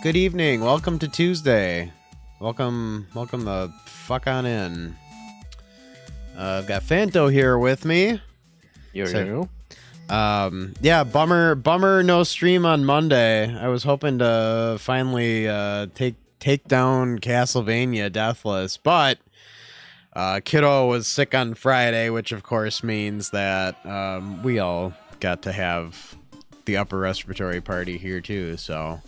Good evening. Welcome to Tuesday. Welcome the fuck on in. I've got Phanto here with me. Yo. Yeah, bummer no stream on Monday. I was hoping to finally take down Castlevania Deathless, but Kiddo was sick on Friday, which of course means that we all got to have the upper respiratory party here too, so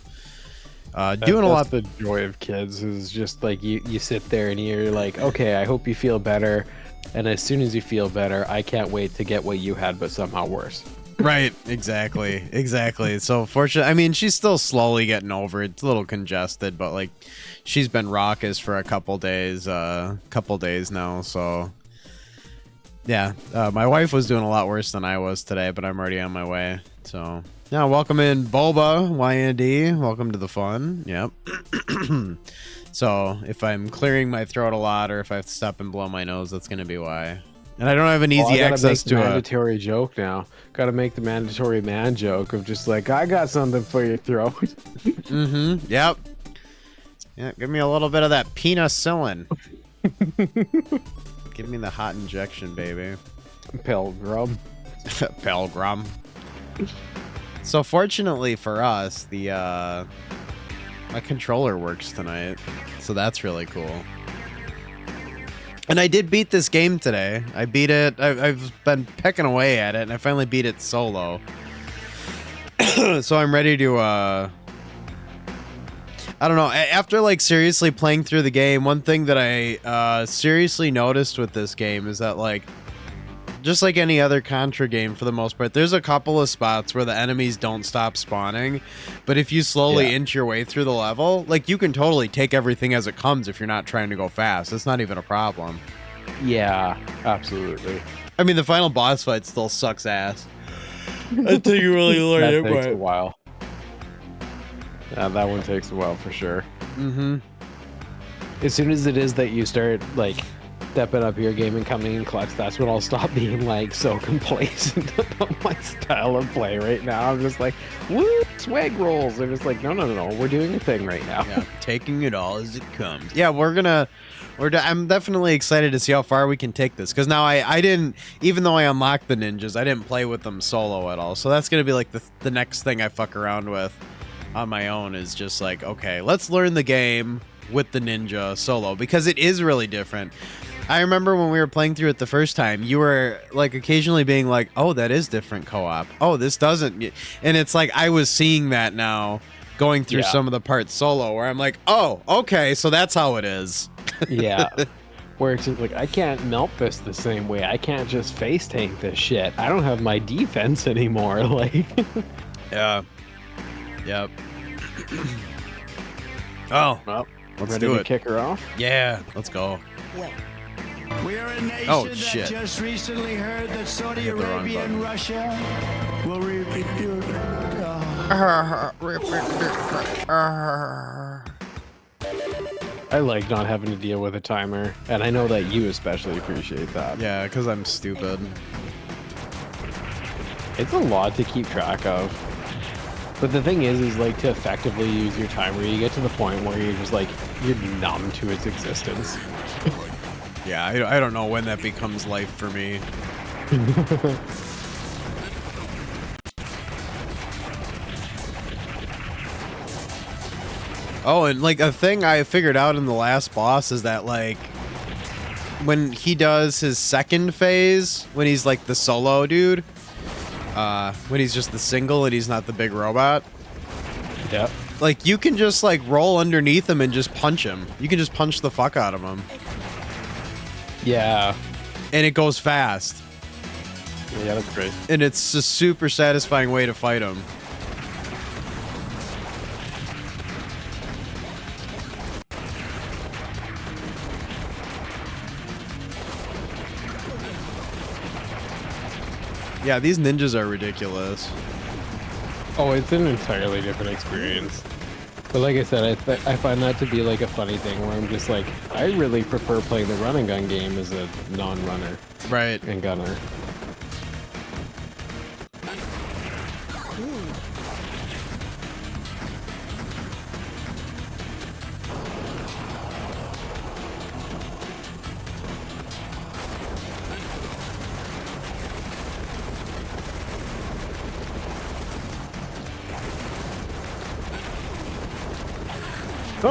doing a lot. The joy of kids is just like you sit there and you're like, okay, I hope you feel better, and as soon as you feel better, I can't wait to get what you had but somehow worse. Right, exactly. So fortunately, I mean, she's still slowly getting over it. It's a little congested, but like she's been raucous for a couple days now, so yeah. My wife was doing a lot worse than I was today, but I'm already on my way. So yeah, welcome in Boba, YND. Welcome to the fun. Yep. So if I'm clearing my throat a lot or if I have to stop and blow my nose, that's gonna be why. And I don't have an easy access to a mandatory joke now. Gotta make the mandatory man joke of just like, I got something for your throat. Mm-hmm. Yep. Yeah, give me a little bit of that penicillin. Give me the hot injection, baby. Pilgrim. Pilgrim. So fortunately for us, the my controller works tonight, so that's really cool. And I did beat this game today. I beat it. I've been pecking away at it, and I finally beat it solo. So I'm ready to, I don't know. After, like, seriously playing through the game, one thing that I seriously noticed with this game is that, like, just like any other Contra game for the most part, there's a couple of spots where the enemies don't stop spawning, but if you slowly inch your way through the level, like, you can totally take everything as it comes if you're not trying to go fast. It's not even a problem. Yeah, absolutely. I mean, the final boss fight still sucks ass until you really learn it. That takes a while. Yeah, that one takes a while for sure. Mm-hmm. As soon as it is that you start, like, stepping up your game and coming in clutch, that's when I'll stop being like so complacent about my style of play right now. I'm just like, woo, swag rolls. And it's like, no, we're doing a thing right now. Yeah, taking it all as it comes. Yeah, I'm definitely excited to see how far we can take this, because now I didn't, even though I unlocked the ninjas, I didn't play with them solo at all. So that's gonna be like the next thing I fuck around with on my own, is just like, okay, let's learn the game with the ninja solo, because it is really different. I remember when we were playing through it the first time, you were like occasionally being like, oh, that is different co-op. Oh, this doesn't. And it's like, I was seeing that now going through some of the parts solo, where I'm like, oh, okay, so that's how it is. Yeah. Where it's like, I can't melt this the same way. I can't just face tank this shit. I don't have my defense anymore. Like, yeah. Yep. Oh, well, let's ready do to it. kick her off? Yeah, let's go. We are a nation Oh, shit. that just recently heard that Saudi hit the wrong Arabia and button. Russia will repeat. I like not having to deal with a timer, and I know that you especially appreciate that. Yeah, because I'm stupid. It's a lot to keep track of. But the thing is like, to effectively use your timer, you get to the point where you're just like, you're numb to its existence. Yeah, I don't know when that becomes life for me. Oh, and like a thing I figured out in the last boss is that, like, when he does his second phase, when he's like the solo dude, when he's just the single and he's not the big robot, Yep. like, you can just like roll underneath him and just punch him. You can just punch the fuck out of him. Yeah. And it goes fast. Yeah, that's great. And it's a super satisfying way to fight him. Yeah, these ninjas are ridiculous. Oh, it's an entirely different experience. But like I said, I find that to be like a funny thing where I'm just like, I really prefer playing the run and gun game as a non-runner. Right. And gunner.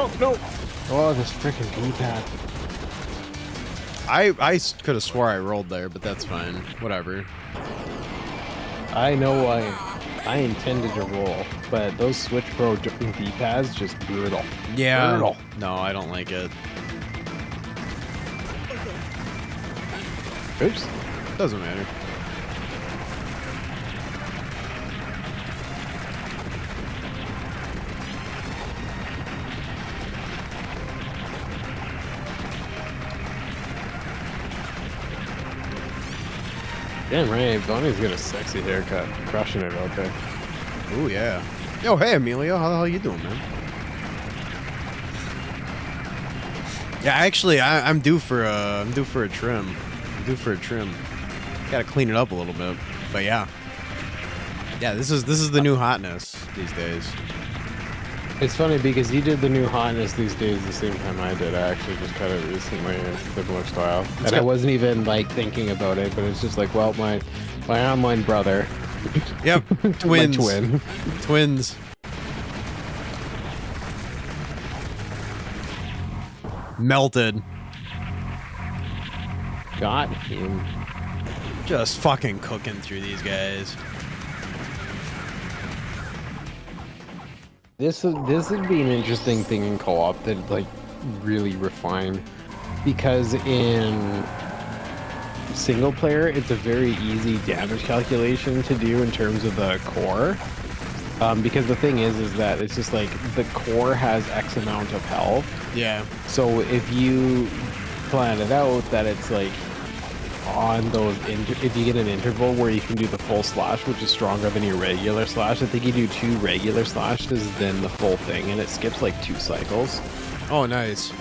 Oh, no. Oh, this freaking D-pad. I could have swore I rolled there, but that's fine. Whatever. I know I intended to roll, but those Switch Pro D-pads just brutal. Yeah. Brutal. No, I don't like it. Oops. Doesn't matter. Damn right, Bonnie's got a sexy haircut. Crushing it out there. Ooh, yeah. Yo, hey, Emilio. How the hell you doing, man? Yeah, actually, I'm due for a trim. I'm due for a trim. Gotta clean it up a little bit. But yeah. Yeah, this is the new hotness these days. It's funny because you did the new hotness these days the same time I did. I actually just cut it recently in a similar style. And I wasn't even like thinking about it, but it's just like, well, my online brother. Yep. Twins. My twin. Twins. Melted. Got him. Just fucking cooking through these guys. This would be an interesting thing in co-op that like really refined, because in single player it's a very easy damage calculation to do in terms of the core, because the thing is that it's just like the core has X amount of health. Yeah. So if you plan it out that it's like on those, if you get an interval where you can do the full slash, which is stronger than your regular slash, I think you do 2 regular slashes, then the full thing, and it skips like 2 cycles. Oh, nice.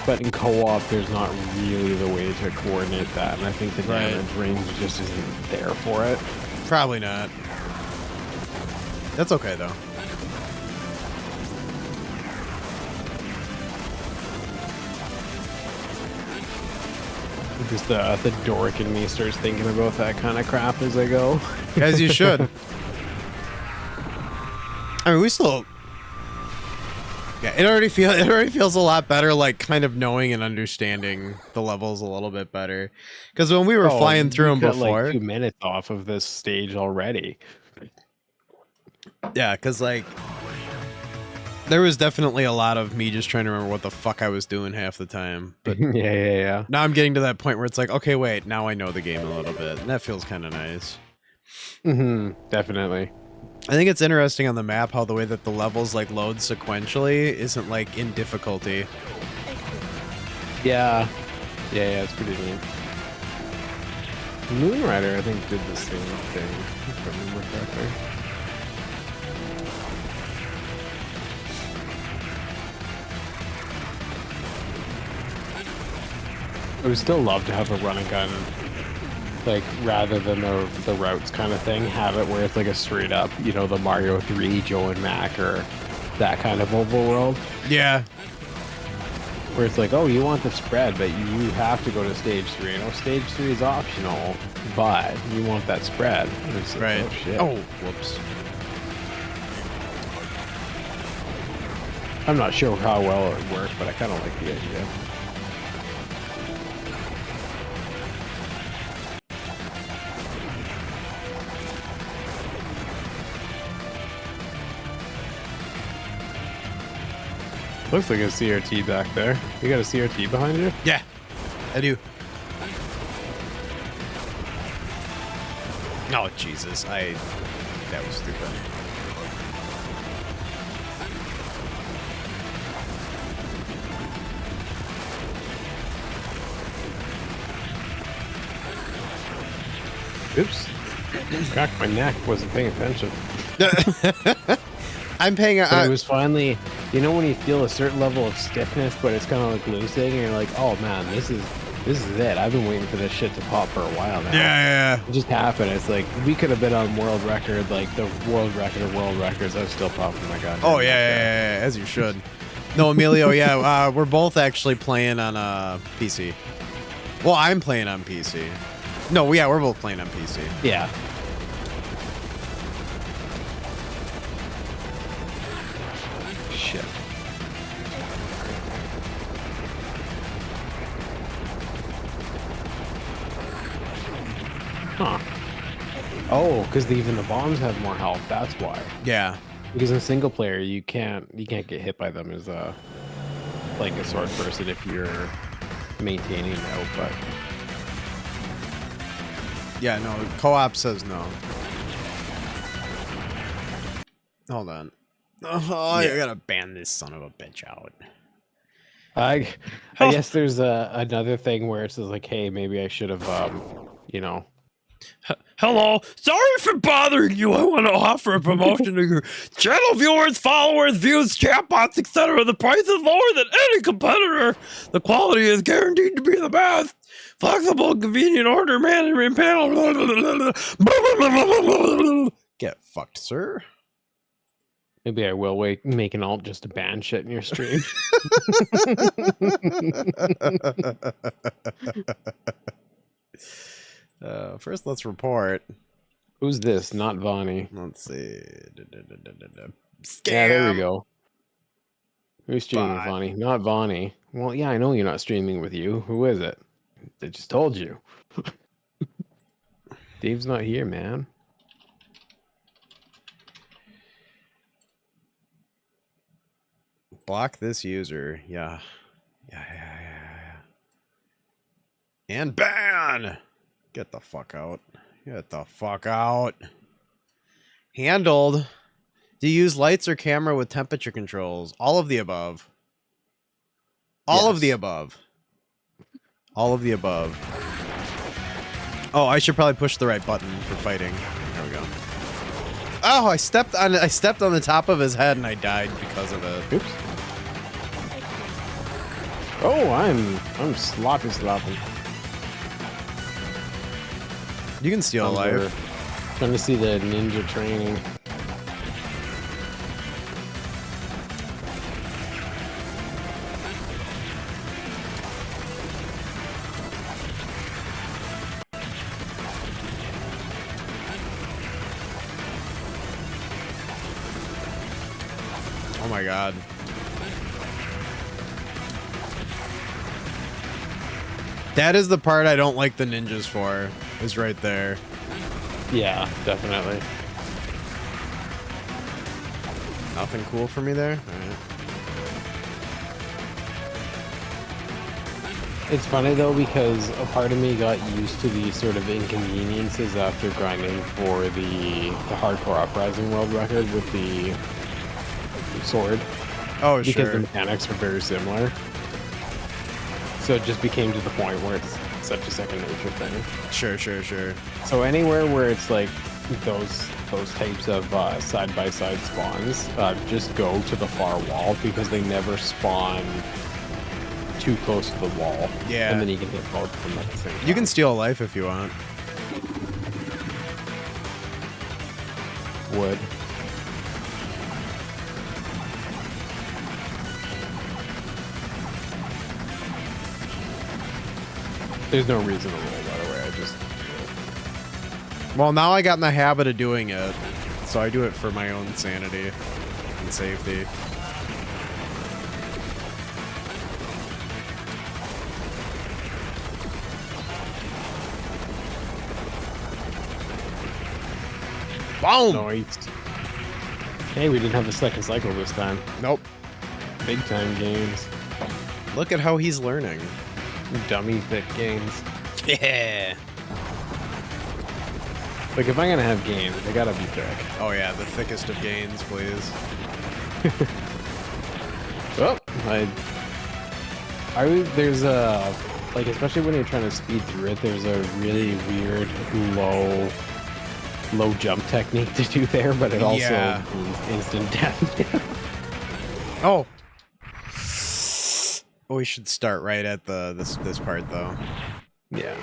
But in co-op, there's not really the way to coordinate that, and I think the Right. damage range just isn't there for it. Probably not. That's okay, though. Just the dork in me starts thinking about that kind of crap as I go. As you should. I mean, we still... Yeah, it already feels a lot better, like, kind of knowing and understanding the levels a little bit better. Because when we were flying through them before... like 2 minutes off of this stage already. Yeah, because, like... There was definitely a lot of me just trying to remember what the fuck I was doing half the time. But yeah. now I'm getting to that point where it's like, okay, wait, now I know the game a little bit. And that feels kind of nice. Definitely. I think it's interesting on the map how the way that the levels like load sequentially isn't like in difficulty. Yeah, it's pretty neat. Moonrider, I think, did the same thing, if I remember correctly. I would still love to have a run and gun, like, rather than the routes kind of thing, have it where it's like a straight up, you know, the Mario 3, Joe and Mac, or that kind of overworld. Yeah. Where it's like, oh, you want the spread, but you have to go to stage 3. You know, stage 3 is optional, but you want that spread. And it's like, Right. oh, shit. Oh, whoops. I'm not sure how well it would work, but I kind of like the idea. Looks like a CRT back there. You got a CRT behind you? Yeah, I do. Oh, Jesus. That was stupid. Oops. Cracked my neck. Wasn't paying attention. I'm paying. But it was finally, you know, when you feel a certain level of stiffness, but it's kind of like loosing, and you're like, oh man, this is it. I've been waiting for this shit to pop for a while now. Yeah. It just happened. It's like we could have been on world record, like the world record of world records. I was still popping my god. Oh yeah, as you should. No, Emilio. Yeah, we're both actually playing on PC. Well, I'm playing on PC. No, yeah, we're both playing on PC. Yeah. Shit. Huh. Oh, because even the bombs have more health. That's why. Yeah. Because in single player, you can't get hit by them as a sword person if you're maintaining the output. Yeah, no, co-op says no. Hold on. Oh, Yeah. I gotta ban this son of a bitch out. I guess there's another thing where it says like, hey, maybe I should have, you know. Hello, sorry for bothering you. I want to offer a promotion to your channel viewers, followers, views, chatbots, etc. The price is lower than any competitor. The quality is guaranteed to be the best. Flexible, convenient order management panel. Get fucked, sir. Maybe I will make an alt just to ban shit in your stream. First, let's report. Who's this? Not Vonnie. Let's see. Scam. Yeah, there we go. Who's streaming, Bot. Vonnie? Not Vonnie. Well, yeah, I know you're not streaming with you. Who is it? I just told you. Dave's not here, man. Block this user. Yeah. Yeah. And ban! Get the fuck out. Get the fuck out. Handled. Do you use lights or camera with temperature controls? All of the above. All of the Yes. above. All of the above. Oh, I should probably push the right button for fighting. There we go. Oh, I stepped on the top of his head and I died because of it. Oops. Oh, I'm sloppy. You can steal a life. Trying to see the ninja training. Oh my god. That is the part I don't like the ninjas for, is right there. Yeah, definitely. Nothing cool for me there? Alright. It's funny though because a part of me got used to these sort of inconveniences after grinding for the hardcore uprising world record with the sword. Oh, Because sure. the mechanics are very similar. So it just became to the point where it's such a second nature thing. Sure. So anywhere where it's like those types of side-by-side spawns, just go to the far wall because they never spawn too close to the wall. Yeah. And then you can hit both of them at the same time. You can steal a life if you want. Wood. There's no reason to roll, by the way. I just... Well, now I got in the habit of doing it, so I do it for my own sanity and safety. Boom! Nice. Hey, we didn't have the second cycle this time. Nope. Big time games. Look at how he's learning. Dummy thick games. Yeah. Like, if I'm gonna have games, they gotta be thick. Oh yeah, the thickest of gains, please. Oh, there's a, like, especially when you're trying to speed through it, there's a really weird low jump technique to do there, but it also means instant death. Oh. We should start right at this part though. Yeah.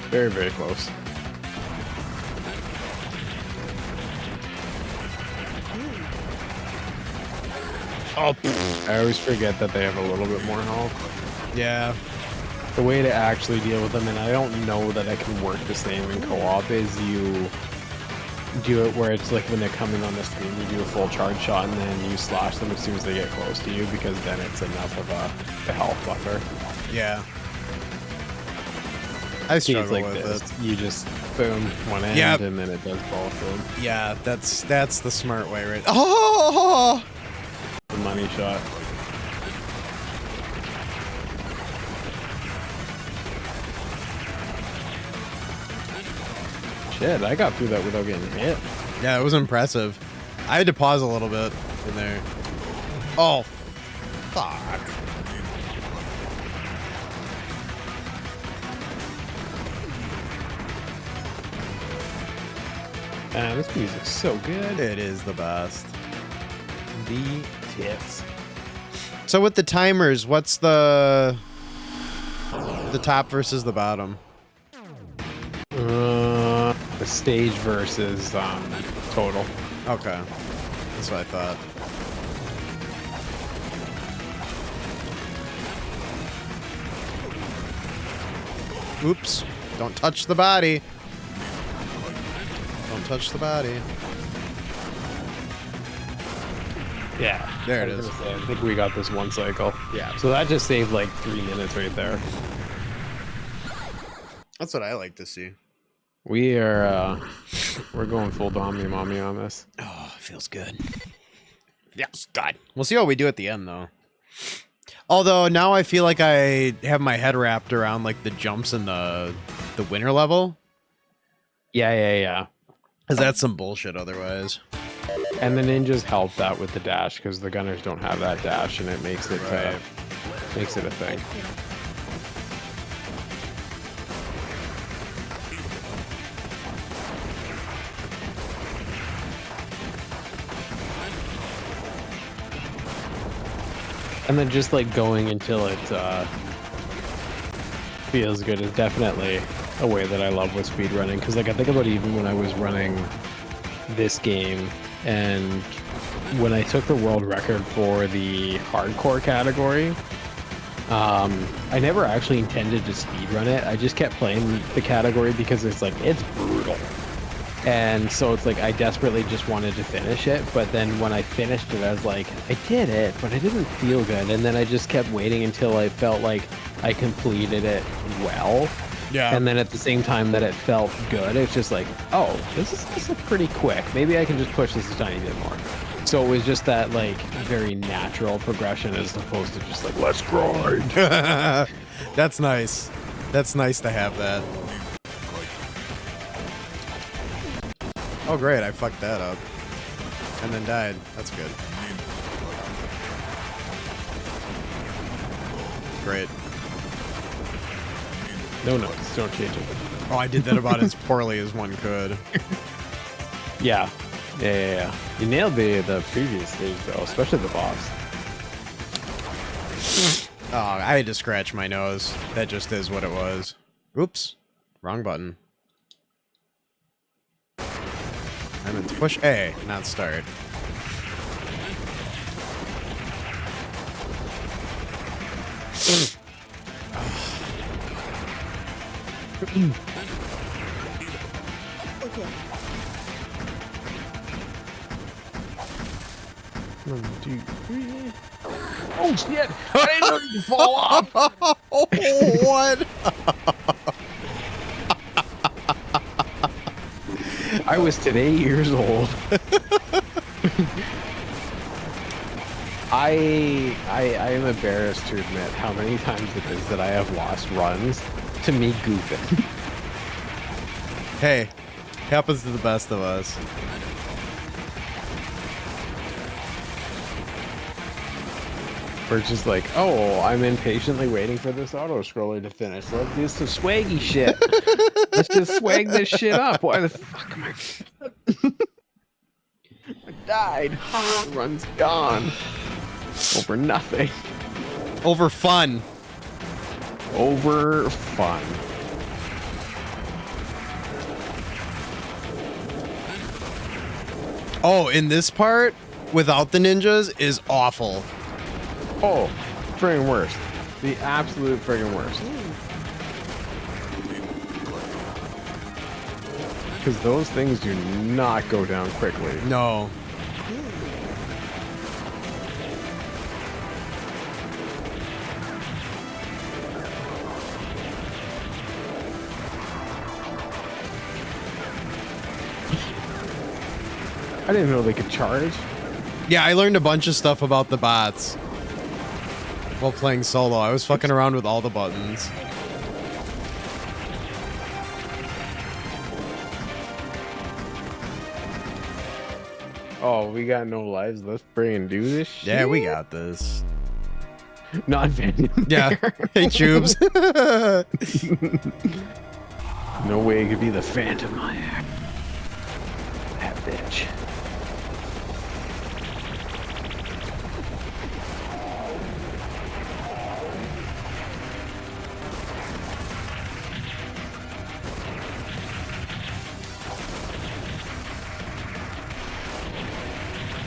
Very, very close. Oh. I always forget that they have a little bit more health. Yeah. The way to actually deal with them, and I don't know that I can work the same in co-op, is you do it where it's like when they're coming on the screen, you do a full charge shot and then you slash them as soon as they get close to you, because then it's enough of a health buffer. Yeah. I See, it's struggle like with this. it. You just boom one end, Yep. and then it does both of them. Yeah, that's the smart way, right? Oh! The money shot. Shit, I got through that without getting hit. Yeah, it was impressive. I had to pause a little bit in there. Oh, fuck. Man, this music's so good. It is the best. The tits. So with the timers, what's the top versus the bottom? The stage versus total. Okay. That's what I thought. Oops. Don't touch the body. Don't touch the body. Yeah. There it I was is. gonna say, I think we got this one cycle. Yeah. So that just saved like 3 minutes right there. That's what I like to see. We are we're going full Dommy Mommy on this. Oh, feels good. Feels good. We'll see what we do at the end, though. Although, now I feel like I have my head wrapped around, like, the jumps in the winner level. Yeah. Because that's some bullshit otherwise. And the ninjas help that with the dash because the gunners don't have that dash, and it makes it Right. makes it a thing. And then just like going until it feels good is definitely a way that I love with speedrunning. Because like I think about even when I was running this game and when I took the world record for the hardcore category, I never actually intended to speedrun it. I just kept playing the category because it's like, it's brutal. And so it's like I desperately just wanted to finish it, but then when I finished it, I was like, I did it, but I didn't feel good. And then I just kept waiting until I felt like I completed it well. Yeah. And then at the same time that it felt good, it's just like, oh, this is pretty quick. Maybe I can just push this a tiny bit more. So it was just that like very natural progression as opposed to just like, let's grind. That's nice. That's nice to have that. Oh, great. I fucked that up. And then died. That's good. Great. No notes, don't change it. Oh, I did that about as poorly as one could. Yeah. You nailed the previous stage though, especially the boss. Oh, I had to scratch my nose. That just is what it was. Oops. Wrong button. I meant to push A, not start. One, two, three. Oh shit! I didn't know you could fall off. Oh, what? I was today years old. I am embarrassed to admit how many times it is that I have lost runs to me goofing. Hey, happens to the best of us. We're just like, oh, I'm impatiently waiting for this auto scroller to finish. Let's do some swaggy shit. Let's just swag this shit up. Why the fuck am I? I died. Run's gone. Over nothing. Over fun. Over fun. Oh, in this part, without the ninjas, is awful. Oh, friggin' worst. The absolute friggin' worst. Because those things do not go down quickly. No. I didn't know they could charge. Yeah, I learned a bunch of stuff about the bots while playing solo. I was fucking around with all the buttons. Oh, we got no lives. Let's bring do this shit. Yeah, we got this. Not Phantom. Yeah. Hey, Tubes. No way it could be the Phantomire. That bitch.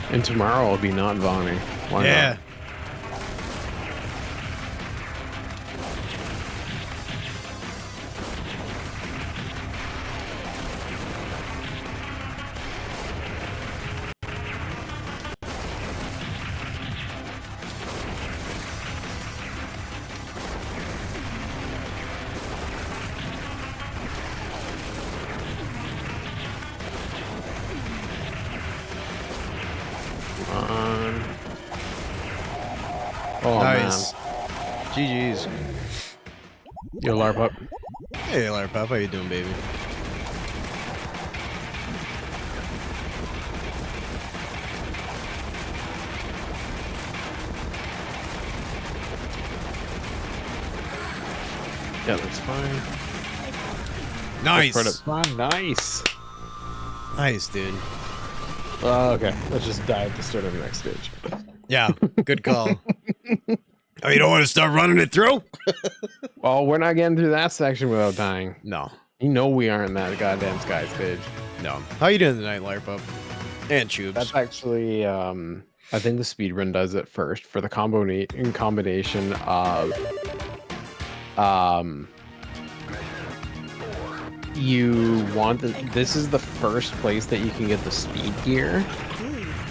And tomorrow will be not Vonnie. Why Yeah. not? Oh, Nice. man. GG's. Yo, LARP up. Hey, Larpop, how you doing, baby? Yeah, that's fine. Nice. Nice. Nice, dude. Okay, let's just die at the start of the next stage. Yeah, good call. Oh, you don't want to start running it through? Well, we're not getting through that section without dying. No. You know we aren't in that goddamn sky stage. No. How you doing tonight, Larpop? And Tubes. That's actually, I think the speedrun does it first for the combination of, you want this is the first place that you can get the speed gear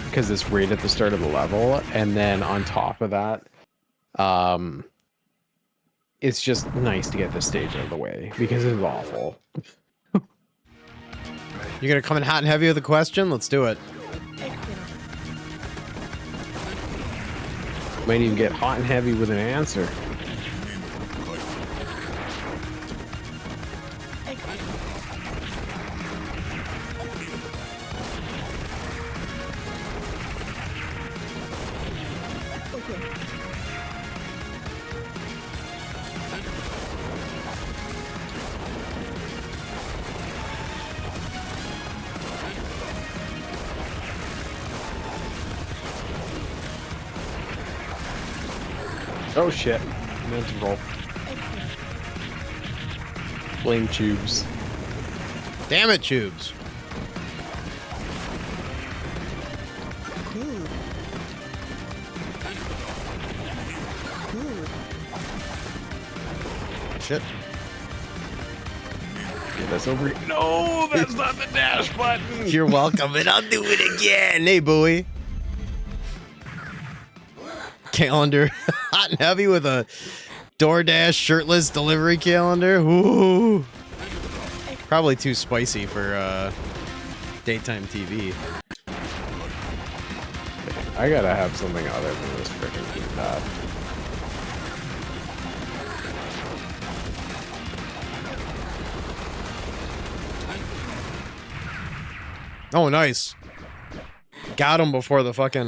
because it's right at the start of the level, and then on top of that, it's just nice to get this stage out of the way because it's awful. You gonna come in hot and heavy with a question? Let's do it. Might even get hot and heavy with an answer. Oh shit. Meant to roll. Blame Tubes. Damn it, Tubes. Shit. Get us over here. No, that's not the dash button. You're welcome, and I'll do it again. Hey, Bowie. Calendar. Hot and heavy with a DoorDash shirtless delivery calendar. Ooh. Probably too spicy for daytime TV. I gotta have something other than this freaking keypad. Oh, nice. Got him before the fucking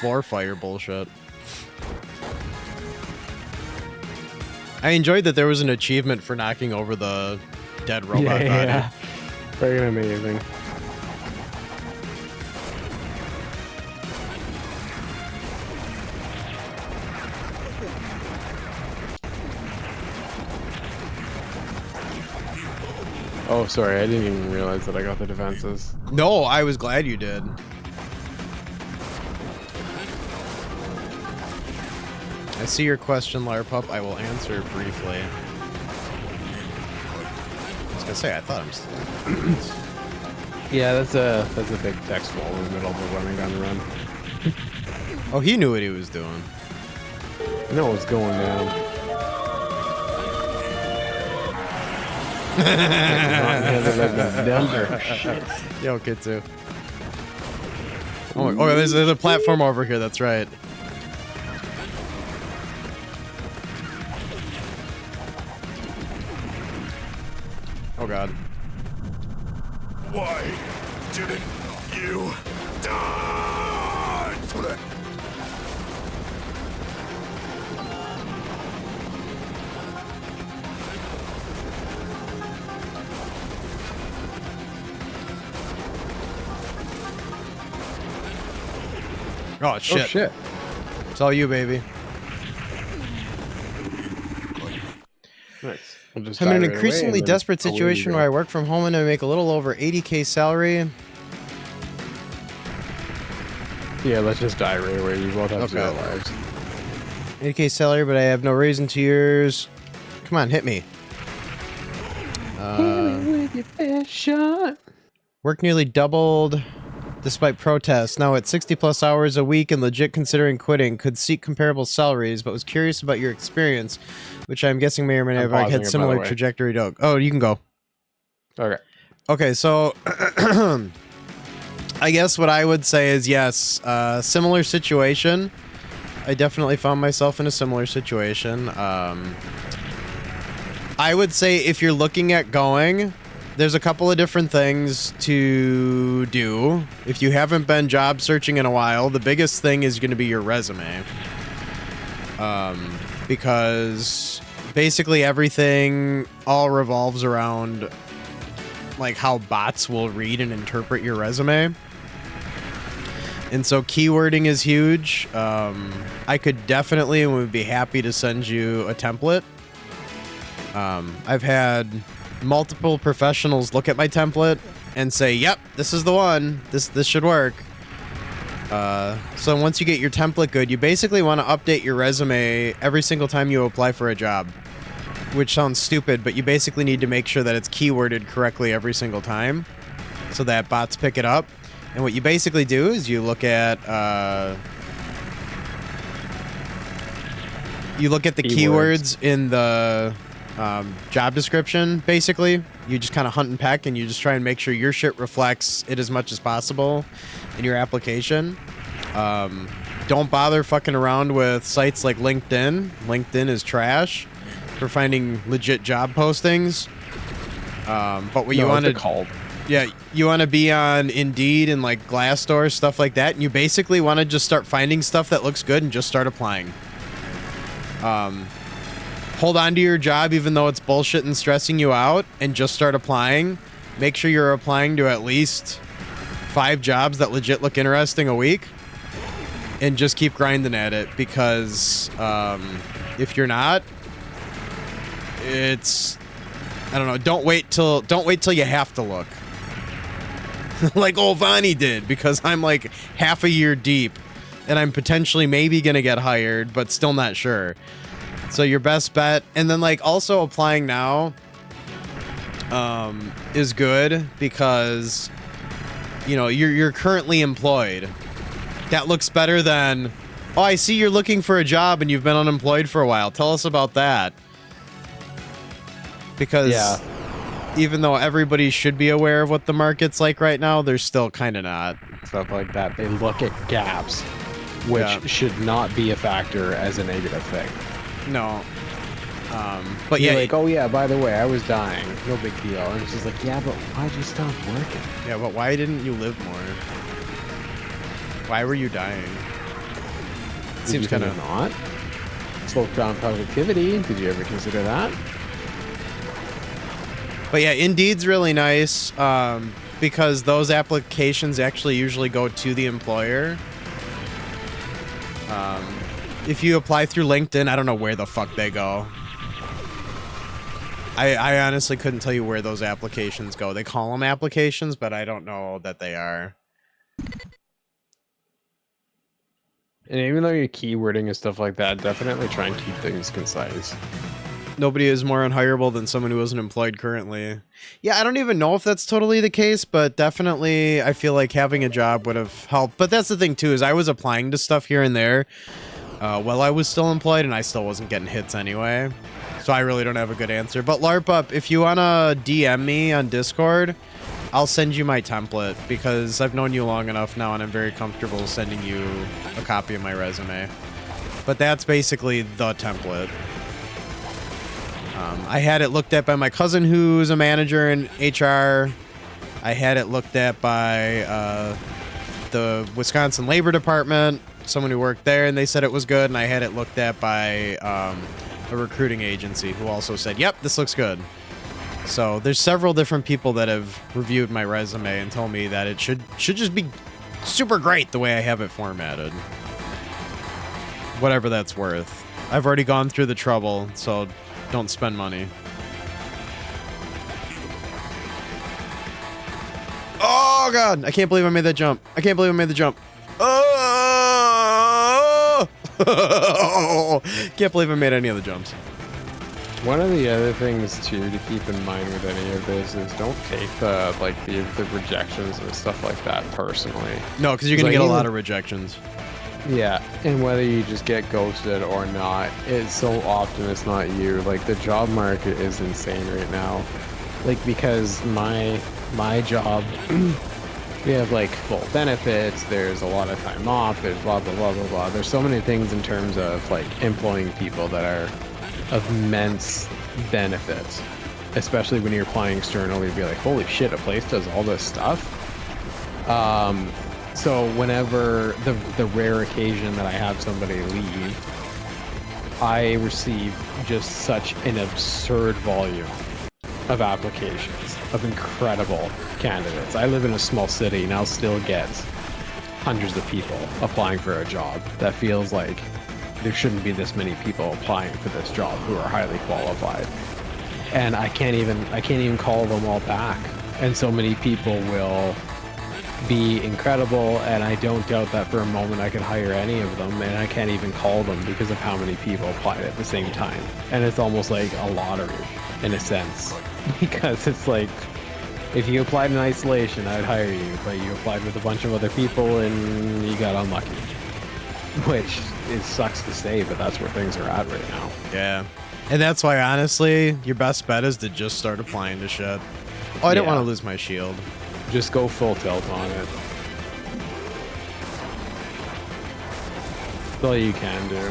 floor fire bullshit. I enjoyed that there was an achievement for knocking over the dead robot body. Freaking amazing. Oh, sorry, I didn't even realize that I got the defenses. No, I was glad you did. I see your question, Larpup. I will answer briefly. I was gonna say, I thought I'm still. Yeah, that's a big text wall in the middle of the running down the run. Oh, he knew what he was doing. I know what's going down. Yo, Kitsu. Oh, there's a platform over here. That's right. Oh god. Why didn't you die? Oh shit. Oh shit. It's all you, baby. Nice. We'll just I'm in die an right away increasingly and then desperate away we situation go. where I work from home and I make a little over 80k salary. Yeah, let's just die right away. We both have Okay. 0 lives. 80k salary, but I have no reason to yours. Come on, hit me. With your best shot. Work nearly doubled despite protests. Now at 60 plus hours a week and legit considering quitting. Could seek comparable salaries, but was curious about your experience, which I'm guessing may or may I'm not have pausing had it, by similar the way. trajectory to. Oh, you can go. Okay. Okay, so I guess what I would say is yes, similar situation. I definitely found myself in a similar situation. I would say if you're looking at going, there's a couple of different things to do. If you haven't been job searching in a while, the biggest thing is going to be your resume. Because basically everything all revolves around like how bots will read and interpret your resume. And so keywording is huge. I could definitely and would be happy to send you a template. I've had multiple professionals look at my template and say, yep, this is the one. This should work. So once you get your template good, you basically want to update your resume every single time you apply for a job. Which sounds stupid, but you basically need to make sure that it's keyworded correctly every single time so that bots pick it up. And what you basically do is you look at the keywords in the job description. Basically, you just kind of hunt and peck, and you just try and make sure your shit reflects it as much as possible in your application. Don't bother fucking around with sites like LinkedIn. LinkedIn is trash for finding legit job postings. But what you want to called. Yeah, you want to be on Indeed and like Glassdoor, stuff like that. And you basically want to just start finding stuff that looks good and just start applying. Hold on to your job even though it's bullshit and stressing you out, and just start applying. Make sure you're applying to at least 5 jobs that legit look interesting a week, and just keep grinding at it, because if you're not, it's, I don't know, don't wait till you have to look. Like Vani did, because I'm like half a year deep and I'm potentially maybe gonna get hired, but still not sure. So your best bet, and then like also applying now is good, because you know you're currently employed. That looks better than, oh, I see you're looking for a job and you've been unemployed for a while. Tell us about that. Because Yeah. even though everybody should be aware of what the market's like right now, they're still kind of not. Stuff like that. They look at gaps, which Yeah. should not be a factor as a negative thing. No. But You're yeah, like, oh yeah, by the way, I was dying. No big deal. And it's just like, yeah, but why'd you stop working? yeah, but why didn't you live more? Why were you dying? Did Seems you think kind of not. Slow down productivity. Did you ever consider that? But yeah, Indeed's really nice, because those applications actually usually go to the employer. If you apply through LinkedIn, I don't know where the fuck they go. I honestly couldn't tell you where those applications go. They call them applications, but I don't know that they are. And even though you're keywording and stuff like that, definitely try and keep things concise. Nobody is more unhireable than someone who isn't employed currently. Yeah, I don't even know if that's totally the case, but definitely I feel like having a job would have helped. But that's the thing too, is I was applying to stuff here and there while I was still employed, and I still wasn't getting hits anyway. So I really don't have a good answer. But LARP up, if you want to DM me on Discord, I'll send you my template because I've known you long enough now and I'm very comfortable sending you a copy of my resume. But that's basically the template. I had it looked at by my cousin who's a manager in HR. I had it looked at by the Wisconsin Labor Department, someone who worked there, and they said it was good. And I had it looked at by a recruiting agency who also said, yep, this looks good. So there's several different people that have reviewed my resume and told me that it should just be super great the way I have it formatted. Whatever that's worth. I've already gone through the trouble, so don't spend money. Oh god, I can't believe I made that jump. I can't believe I made the jump. Oh! Can't believe I made any of the jumps. One of the other things too to keep in mind with any of this is don't take the rejections and stuff like that personally. No, because you're gonna get a lot of rejections. Yeah, and whether you just get ghosted or not, it's so often it's not you. Like the job market is insane right now. Like because my job, we have like full benefits. There's a lot of time off. There's blah blah blah blah blah. There's so many things in terms of like employing people that are of immense benefits, especially when you're applying externally. Be like, holy shit, a place does all this stuff. So whenever the rare occasion that I have somebody leave, I receive just such an absurd volume of applications of incredible candidates. I live in a small city and I'll still get hundreds of people applying for a job. That feels like there shouldn't be this many people applying for this job who are highly qualified. And I can't even call them all back. And so many people will be incredible, and I don't doubt that for a moment I could hire any of them, and I can't even call them because of how many people applied at the same time. And it's almost like a lottery in a sense, because it's like if you applied in isolation I'd hire you, but you applied with a bunch of other people and you got unlucky, which it sucks to say, but that's where things are at right now. Yeah, and that's why honestly your best bet is to just start applying to shit. Oh, I didn't want to lose my shield. Just go full tilt on it. That's all you can do.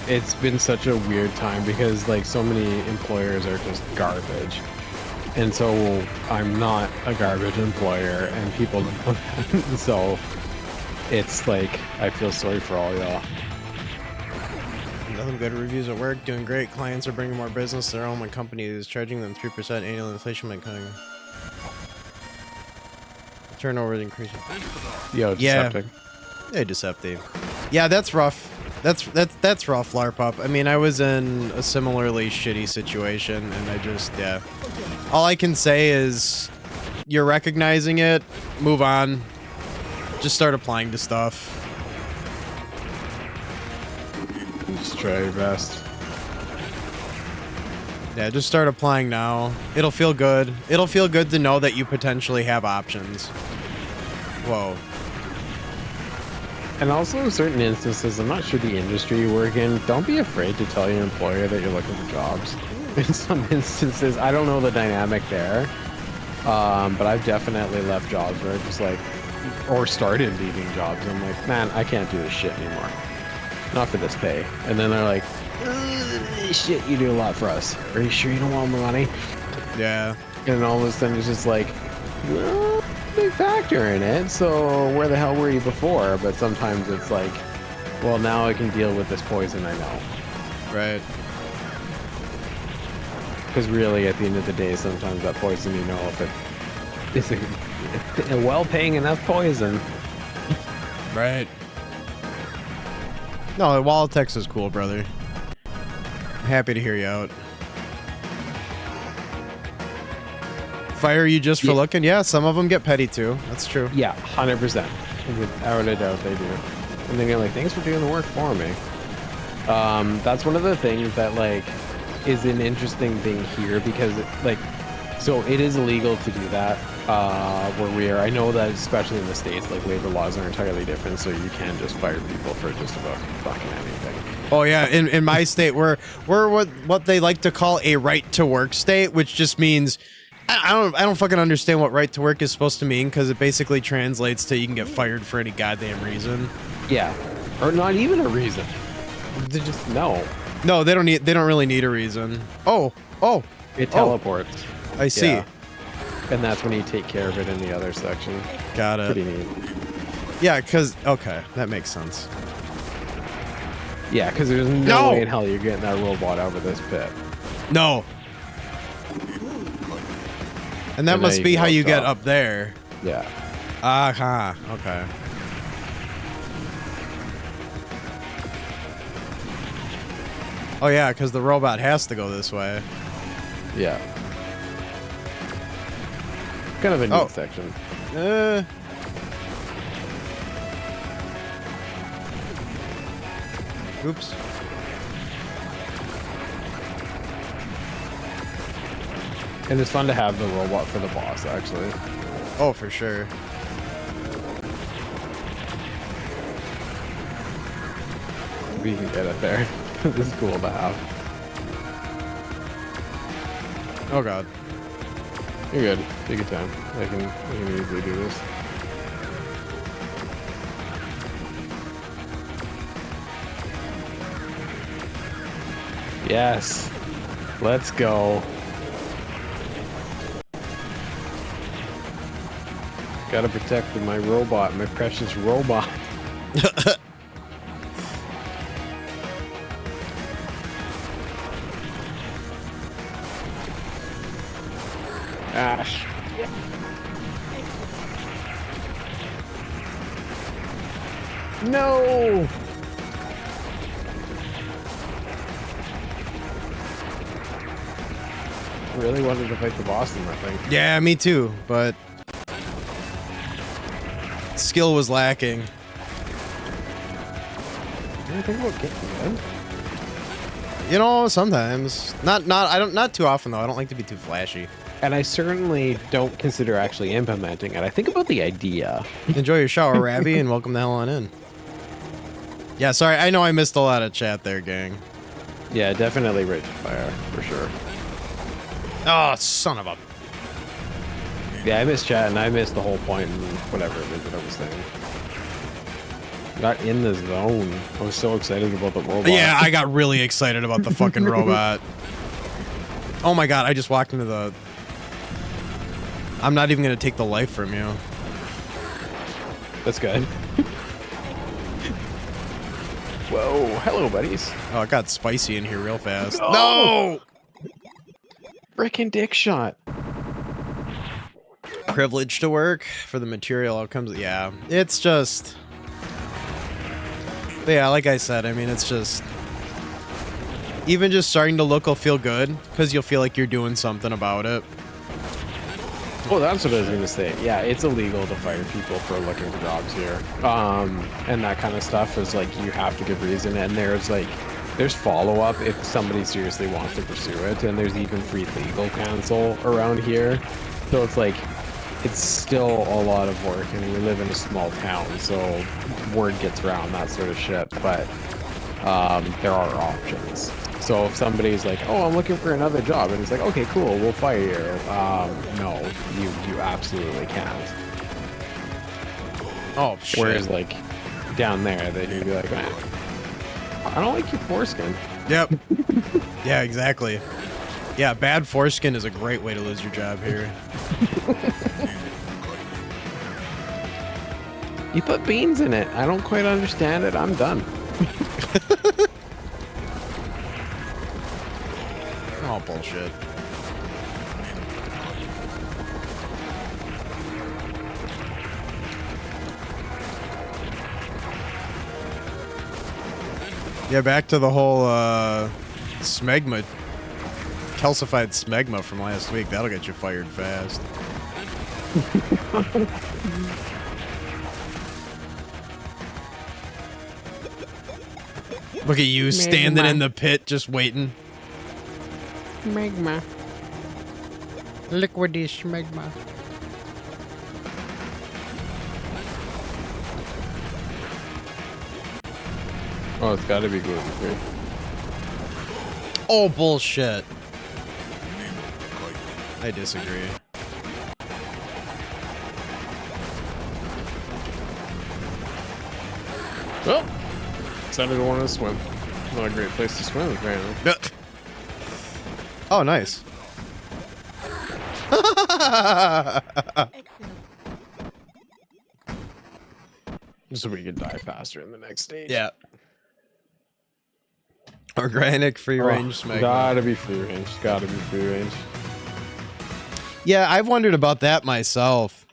It's been such a weird time because like so many employers are just garbage. And so I'm not a garbage employer and people know that. So it's like I feel sorry for all y'all. Nothing good. Reviews at work, doing great. Clients are bringing more business to their own. My company is charging them 3% annual inflation by cutting. Turnover is increasing. Yo, Deceptic. Yeah, Deceptive. Yeah, that's rough. That's rough, Larpup. I mean, I was in a similarly shitty situation, and I just, yeah. All I can say is, you're recognizing it. Move on. Just start applying to stuff. Just try your best. Yeah, just start applying now. It'll feel good. It'll feel good to know that you potentially have options. Whoa. And also in certain instances, I'm not sure the industry you work in, don't be afraid to tell your employer that you're looking for jobs. In some instances, I don't know the dynamic there, but I've definitely left jobs where I just like, or started leaving jobs. I'm like, man, I can't do this shit anymore. Not for this pay. And then they're like, shit, you do a lot for us. Are you sure you don't want more money? Yeah. And all of a sudden it's just like, well, big factor in it. So where the hell were you before? But sometimes it's like, well, now I can deal with this poison I know. Right. Because really, at the end of the day, sometimes that poison, you know, if it is a well-paying enough poison. Right. No, Waltex is cool, brother. I'm happy to hear you out. Fire you just for looking? Yeah, some of them get petty too. That's true. Yeah, 100%. Without a doubt, they do. And then you're like, thanks for doing the work for me. That's one of the things that, like, is an interesting thing here because, like, so it is illegal to do that where we are. I know that especially in the States, like, labor laws are entirely different, so you can just fire people for just about fucking anything. Oh yeah, in my state, we're what they like to call a right to work state, which just means I don't fucking understand what right to work is supposed to mean, because it basically translates to you can get fired for any goddamn reason. Yeah, or not even a reason. They just no. No, they don't really need a reason. Oh, It teleports. I see. Yeah. And that's when you take care of it in the other section. Got it. Pretty neat. Yeah, because okay, that makes sense. Yeah, because there's no way in hell you're getting that robot out of this pit. No. And that And now must you be can how you up get top. up there. Yeah. Aha. Okay. Oh yeah, because the robot has to go this way. Yeah. Kind of a neat section. Oops. And it's fun to have the robot for the boss, actually. Oh, for sure. We can get it there. This is cool to have. Oh god. You're good. Take your time. I can easily do this. Yes. Let's go. Gotta protect my robot, my precious robot. Ash. No! Really wanted to fight the boss in that thing. Yeah, me too, but skill was lacking. Do you think about getting good? You know, sometimes. Not too often though. I don't like to be too flashy. And I certainly don't consider actually implementing it. I think about the idea. Enjoy your shower, Rabby, and welcome the hell on in. Yeah, sorry, I know I missed a lot of chat there, gang. Yeah, definitely Rage of Fire, for sure. Oh, son of a... Yeah, I missed chat and I missed the whole point and whatever it is that I was saying. Got in the zone. I was so excited about the robot. Yeah, I got really excited about the fucking robot. Oh my god, I just walked into the... I'm not even gonna take the life from you. That's good. Whoa, hello, buddies. Oh, it got spicy in here real fast. No! No! Frickin' dick shot. Privilege to work for the material outcomes. Yeah, it's just... But yeah, like I said, I mean, it's just... Even just starting to look will feel good, because you'll feel like you're doing something about it. Oh, that's what I was gonna say. Yeah, it's illegal to fire people for looking for jobs here. And that kind of stuff is like, you have to give reason, and there's follow-up if somebody seriously wants to pursue it, and there's even free legal counsel around here. So it's like, it's still a lot of work, and we live in a small town, so word gets around, that sort of shit, but there are options. So if somebody's like, oh, I'm looking for another job, and it's like, okay, cool, we'll fire you. No, you absolutely can't. Oh, shit. Whereas, like, down there, they can be like, man, I don't like your foreskin. Yep. Yeah, exactly. Yeah, bad foreskin is a great way to lose your job here. You put beans in it. I don't quite understand it. I'm done. Oh, bullshit. Yeah, back to the whole smegma, calcified smegma from last week. That'll get you fired fast. Look at you standing in the pit just waiting. Smegma. Liquidy smegma. Oh, it's gotta be gluten-free. Oh, bullshit. I disagree. Well, decided to want to swim. Not a great place to swim, apparently. Oh, nice. So we can die faster in the next stage. Yeah. Organic free range smegma. Gotta be free range. Gotta be free range. Yeah, I've wondered about that myself.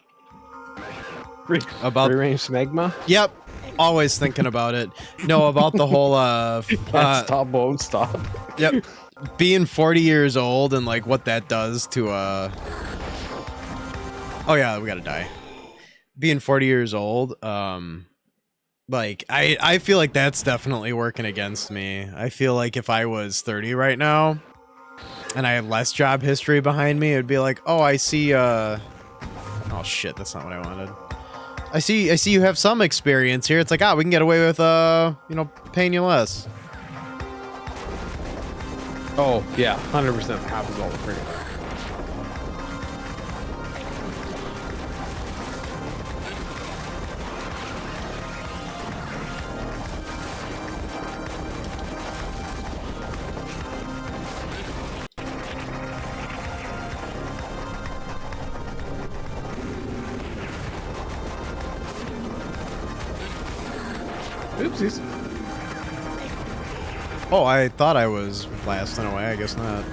Free range smegma? Yep. Always thinking about it. No, about the whole Can't stop, won't stop. Yep. Being 40 years old and like what that does to oh yeah, we gotta die. Being 40 years old, like I feel like that's definitely working against me. I feel like if I was 30 right now and I had less job history behind me, it'd be like, oh, I see oh shit, that's not what I wanted. I see you have some experience here. It's like, we can get away with you know, paying you less. Oh, yeah, 100% happens all the freaking time. Oopsies. Oh, I thought I was blasting away. I guess not.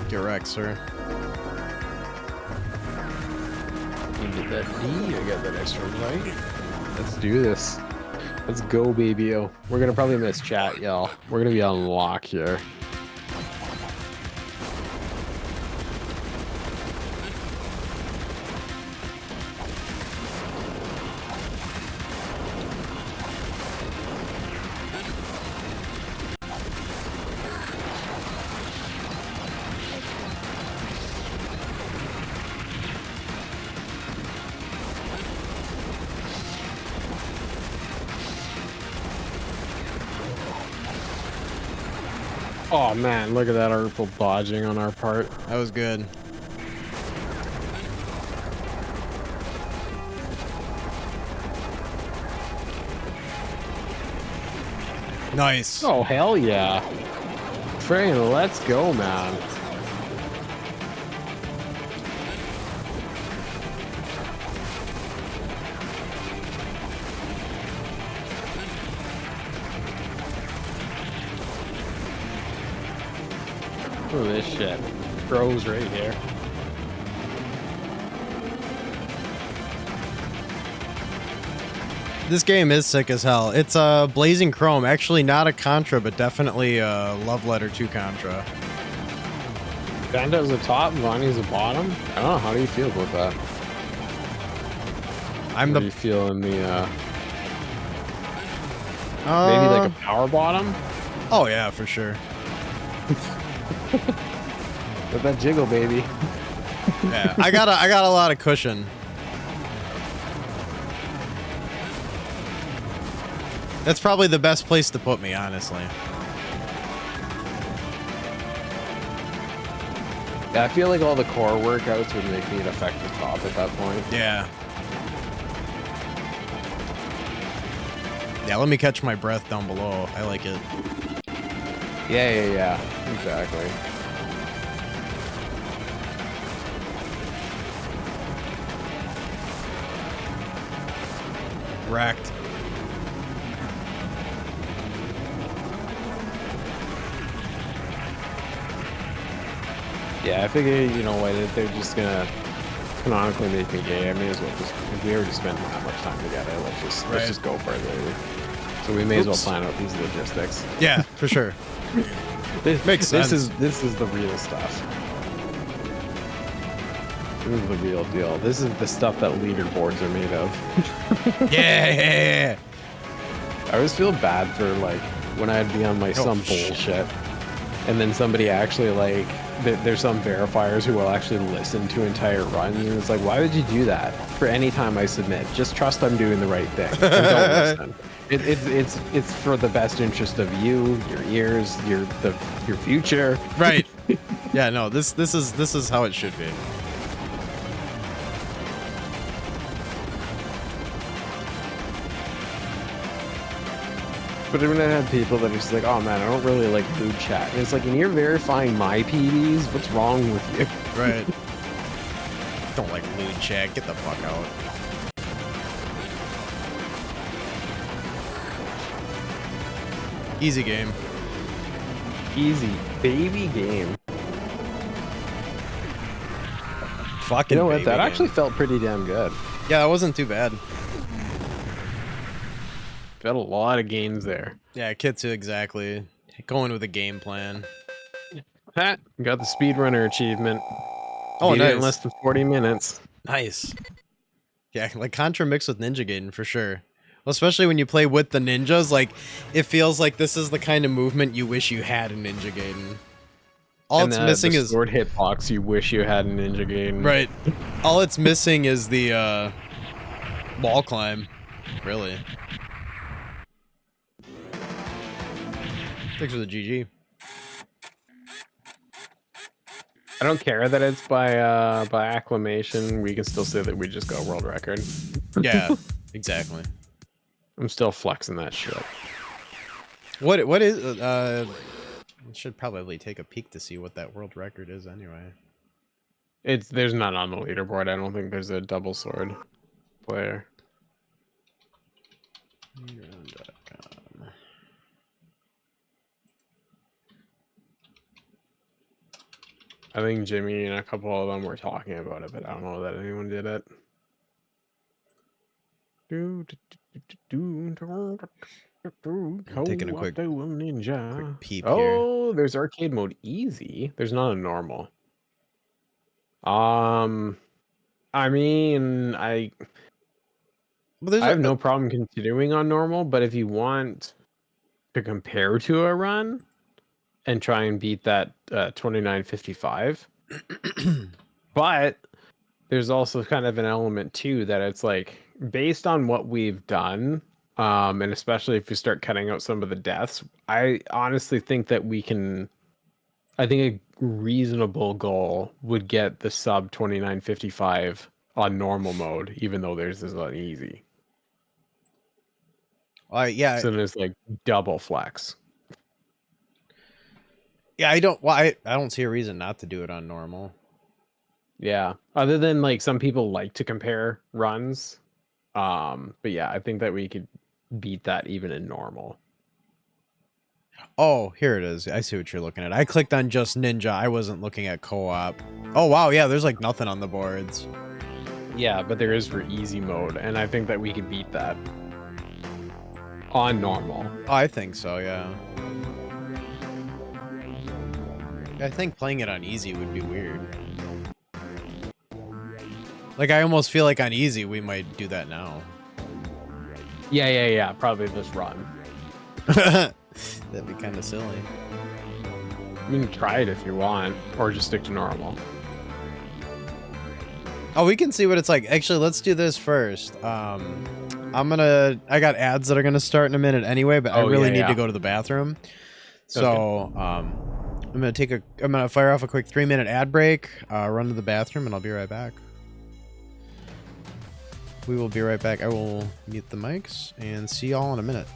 Get wrecked, sir. You get that D, I got that extra light. Let's do this. Let's go, baby-o. We're gonna probably miss chat, y'all. We're gonna be on lock here. Oh man, look at that artful dodging on our part. That was good. Nice. Oh hell yeah. Train, let's go, man. Look at this shit. Pros right here. This game is sick as hell. It's a Blazing Chrome. Actually not a Contra, but definitely a love letter to Contra. Vanda's the top, Vonnie's the bottom. I don't know, how do you feel about that? I'm How the do you feel in the maybe like a power bottom? Oh yeah, for sure. With that jiggle, baby. Yeah, I got a lot of cushion. That's probably the best place to put me, honestly. Yeah, I feel like all the core workouts would make me an effective top at that point. Yeah. Yeah, let me catch my breath down below. I like it. Yeah. Exactly. Wrecked. Yeah, I figure, you know what, if they're just gonna canonically make me gay, I may as well just, if we already spent that much time together, let's just go for it, baby. So we may as well plan out these logistics. Yeah, for sure. Makes sense. This is the real stuff. This is the real deal. This is the stuff that leaderboards are made of. Yeah. I always feel bad for like when I'd be on my some bullshit, and then somebody actually like there's some verifiers who will actually listen to entire runs, and it's like, why would you do that? For any time I submit, just trust I'm doing the right thing. And don't listen. It's for the best interest of you, your ears, your future. Right. Yeah, no, this is how it should be. But I'm gonna have people that are just like, oh man, I don't really like food chat. And it's like, and you're verifying my PDs? What's wrong with you? Right. Don't like lewd chat. Get the fuck out. Easy game. Easy baby game. Fucking You know what? baby That game. actually felt pretty damn good. Yeah, that wasn't too bad. Felt a lot of games there. Yeah, Kitsu, exactly. Going with a game plan. Ha! Got the speedrunner achievement. Oh, Beat it in nice. less than 40 minutes. Nice. Yeah, like Contra mixed with Ninja Gaiden for sure. Well, especially when you play with the ninjas, like it feels like this is the kind of movement you wish you had in Ninja Gaiden. All And it's missing the is sword hitbox you wish you had in Ninja Gaiden. right. All it's missing is the wall climb. Really. Thanks for the GG. I don't care that it's by acclamation. We can still say that we just got world record. Yeah, exactly. I'm still flexing that shit. What is I should probably take a peek to see what that world record is anyway. There's none on the leaderboard. I don't think there's a double sword player. I think Jimmy and a couple of them were talking about it, but I don't know that anyone did it. I'm taking a quick ninja. peep here. Oh, there's arcade mode easy. There's not a normal. I mean, I have no problem continuing on normal, but if you want to compare to a run and try and beat that 2955, but there's also kind of an element too that it's like based on what we've done, and especially if you start cutting out some of the deaths, I honestly think that we can. I think a reasonable goal would get the sub 2955 on normal mode, even though theirs is on easy. Yeah. So there's like double flex. Yeah, I don't see a reason not to do it on normal. Yeah. Other than like some people like to compare runs. But yeah, I think that we could beat that even in normal. Oh, here it is. I see what you're looking at. I clicked on just Ninja. I wasn't looking at co-op. Oh, wow. Yeah, there's like nothing on the boards. Yeah, but there is for easy mode, and I think that we could beat that on normal. Oh, I think so, yeah. I think playing it on easy would be weird. Like, I almost feel like on easy we might do that now. Yeah. Probably this run. That'd be kind of silly. You can try it if you want, or just stick to normal. Oh, we can see what it's like. Actually, let's do this first. I got ads that are gonna start in a minute anyway, but I really need to go to the bathroom. So, I'm gonna fire off a quick 3-minute ad break, run to the bathroom, and I'll be right back. We will be right back. I will mute the mics and see y'all in a minute.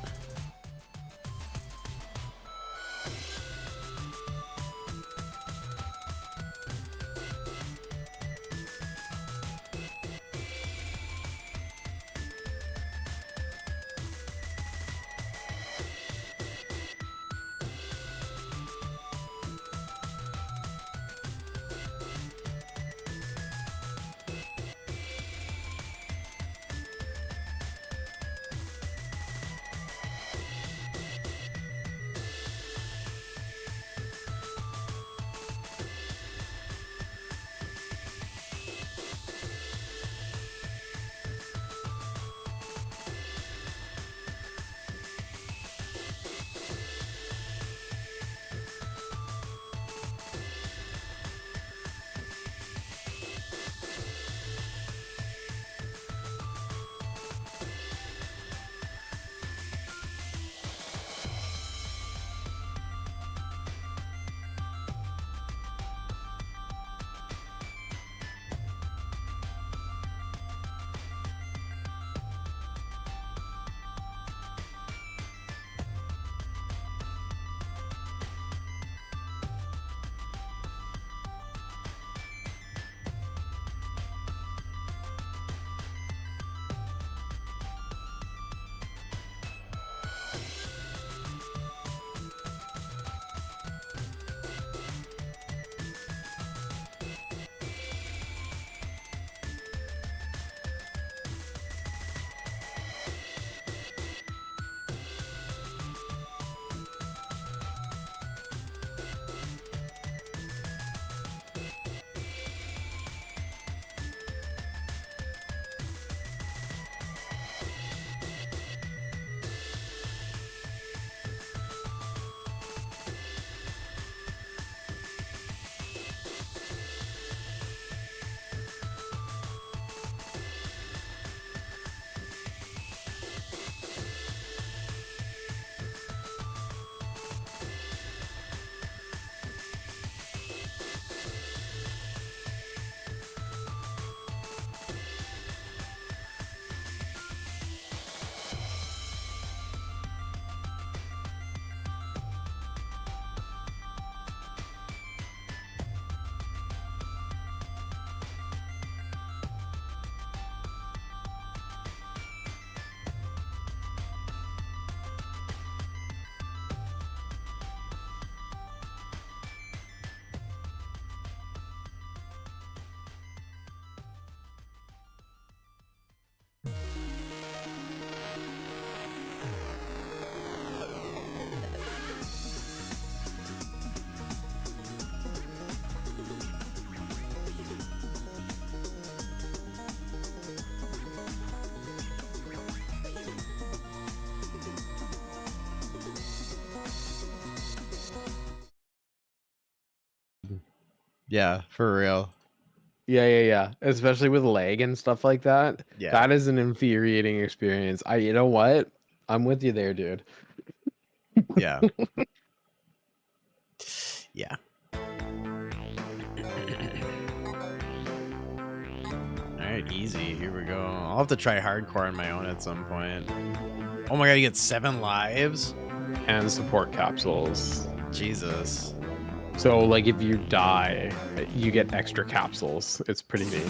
Yeah, for real. Yeah. Especially with lag and stuff like that. Yeah. That is an infuriating experience. You know what? I'm with you there, dude. Yeah. Yeah. Alright, easy. Here we go. I'll have to try hardcore on my own at some point. Oh my god, you get 7 lives? And support capsules. Jesus. So, like, if you die, you get extra capsules. It's pretty neat.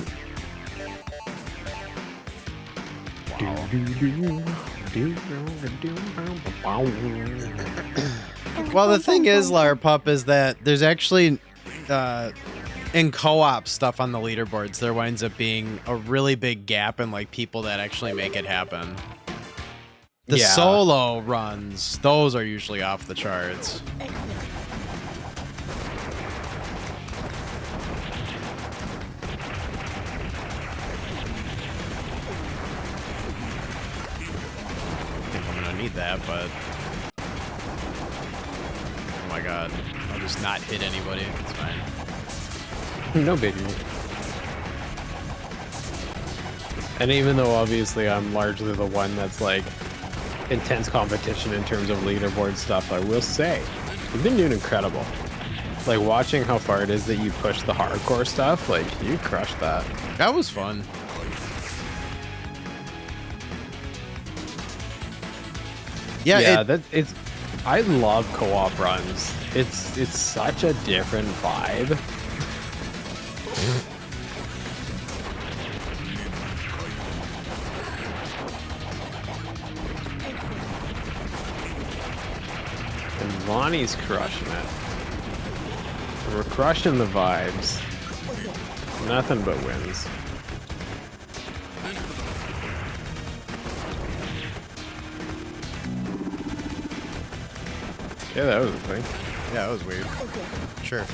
Well, the thing is, Larpup, is that there's actually, in co-op stuff on the leaderboards, there winds up being a really big gap in, like, people that actually make it happen. The Yeah. solo runs, those are usually off the charts. I think I'm gonna need that, but... Oh my god. I'll just not hit anybody. It's fine. No biggie. And even though obviously I'm largely the one that's like intense competition in terms of leaderboard stuff, I will say you've been doing incredible. Like watching how far it is that you push the hardcore stuff, like you crushed that. That was fun. Yeah, it's. I love co-op runs. It's such a different vibe. And Lonnie's crushing it. We're crushing the vibes. Nothing but wins. Yeah, that was a thing. Yeah, that was weird. Sure.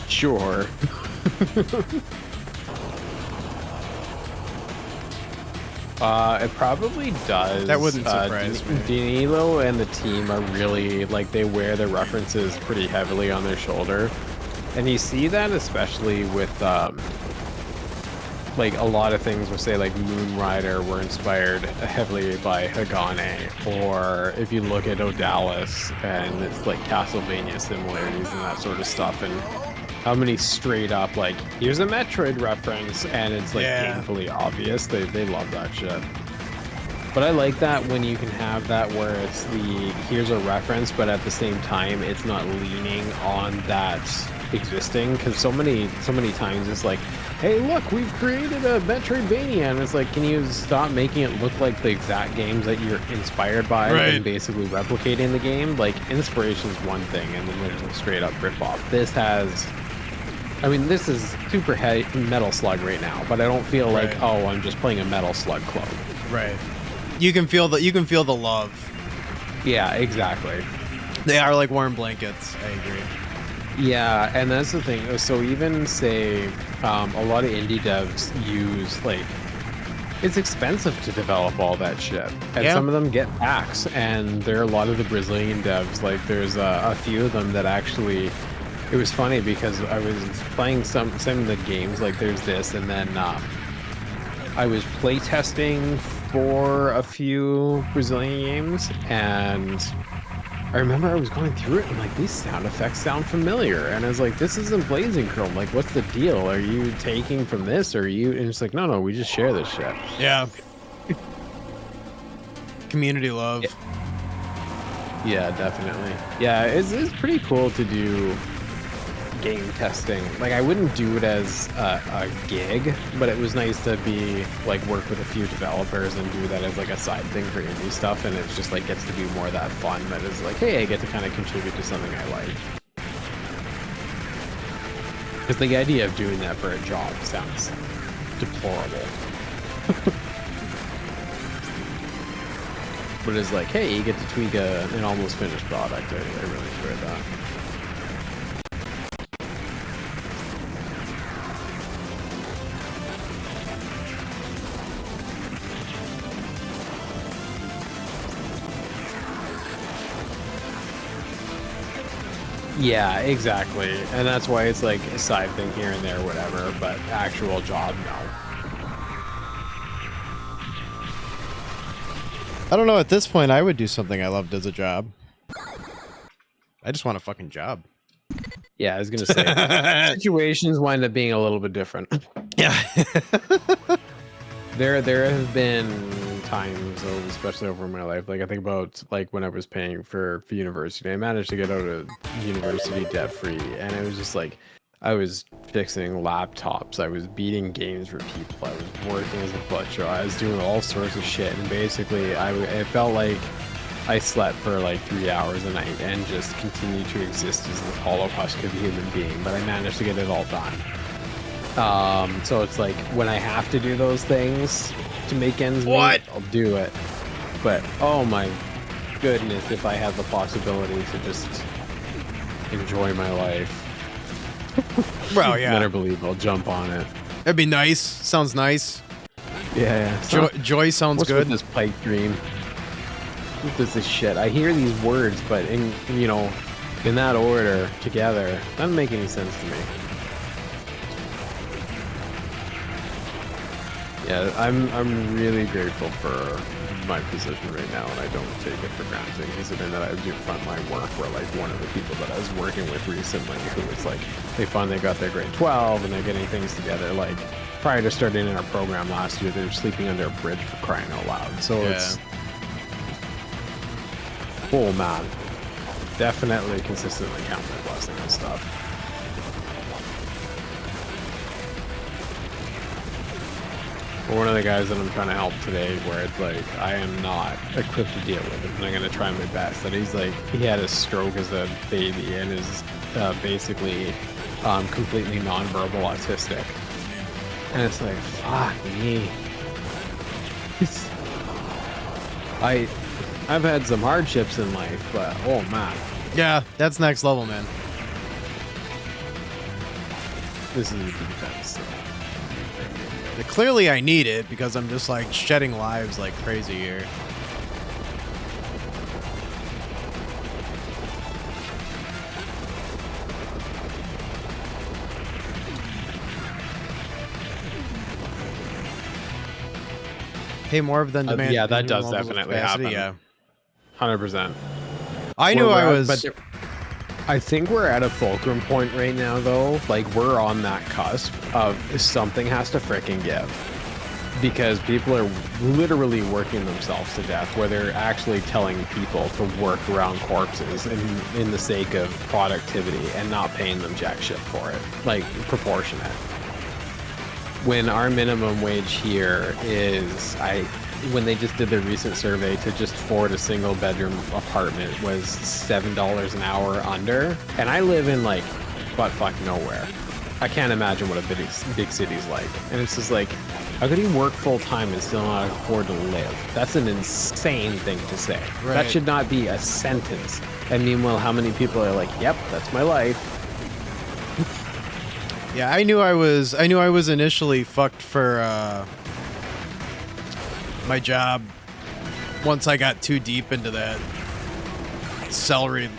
Sure. It probably does. That wouldn't surprise me. Danilo and the team are really, like, they wear their references pretty heavily on their shoulder. And you see that especially with, like, a lot of things will say, like, Moon Rider were inspired heavily by Hagane. Or if you look at Odalis, and it's, like, Castlevania similarities and that sort of stuff. And how many straight up, like, here's a Metroid reference, and it's, like, painfully obvious. They love that shit. But I like that when you can have that where it's here's a reference, but at the same time, it's not leaning on that existing. Because so many times it's like, hey, look, we've created a Metroidvania, and it's like, can you stop making it look like the exact games that you're inspired by and basically replicating the game? Like, inspiration is one thing, and then there's a straight up ripoff. This has... I mean, this is super heavy Metal Slug right now, but I don't feel like, oh, I'm just playing a Metal Slug clone. Right. You can feel the love. Yeah, exactly. They are like warm blankets. I agree. Yeah, and that's the thing. So even say a lot of indie devs use, like, it's expensive to develop all that shit, and some of them get packs, and there are a lot of the Brazilian devs, like there's a few of them that actually. It was funny because I was playing some of the games, like there's this, and then I was playtesting for a few Brazilian games, and I remember I was going through it and like, these sound effects sound familiar, and I was like, this isn't Blazing Chrome, like what's the deal? Are you taking from this, or are you? And it's like, no, we just share this shit. Yeah. Community love. Yeah, definitely. Yeah, it's pretty cool to do game testing. Like, I wouldn't do it as a gig, but it was nice to be like work with a few developers and do that as like a side thing for indie stuff, and it's just like gets to be more that fun that is like, hey, I get to kind of contribute to something I like. Because the idea of doing that for a job sounds deplorable. But it's like, hey, you get to tweak an almost finished product. I really enjoyed that. Yeah, exactly. And that's why it's like a side thing here and there, whatever, but actual job, no. I don't know. At this point, I would do something I loved as a job. I just want a fucking job. Yeah, I was gonna say situations wind up being a little bit different. Yeah. There have been times, especially over my life, like I think about like when I was paying for university, I managed to get out of university debt free, and it was just like I was fixing laptops, I was beating games for people, I was working as a butcher, I was doing all sorts of shit, and basically it felt like I slept for like 3 hours a night and just continued to exist as this hollow husk of a human being, but I managed to get it all done. So it's like when I have to do those things to make ends meet, I'll do it. But oh my goodness, if I had the possibility to just enjoy my life, Well, yeah. better believe I'll jump on it. That'd be nice. Sounds nice. Yeah. Joy sounds What's good. with this pipe dream? What is this shit? I hear these words, but in that order together, doesn't make any sense to me. Yeah, I'm really grateful for my position right now, and I don't take it for granted, considering that I do frontline work where like one of the people that I was working with recently, who was like, they finally got their grade 12 and they're getting things together. Like prior to starting in our program last year, they were sleeping under a bridge for crying out loud. So it's, oh man, definitely consistently count my blessing and stuff. One of the guys that I'm trying to help today, where it's like I am not equipped to deal with it, and I'm gonna try my best. That he's like, he had a stroke as a baby and is basically completely nonverbal autistic, and it's like, fuck me. I've had some hardships in life, but oh man, Yeah, that's next level, man. this is a defense. Clearly I need it because I'm just like shedding lives like crazy here. Hey, more than demand. Yeah, that does levels of definitely capacity, happen. Yeah. 100%. I knew I was. I think we're at a fulcrum point right now, though. Like, we're on that cusp of something has to frickin' give. Because people are literally working themselves to death, where they're actually telling people to work around corpses in the sake of productivity and not paying them jack shit for it. Like, proportionate. When our minimum wage here is, when they just did their recent survey to just afford a single bedroom apartment was $7 an hour under, and I live in like buttfuck nowhere. I can't imagine what a big city's like, and it's just like, how could you work full time and still not afford to live? That's an insane thing to say. Right. That should not be a sentence. And meanwhile, how many people are like, yep, that's my life. Yeah, I knew I was initially fucked for my job once I got too deep into that salaried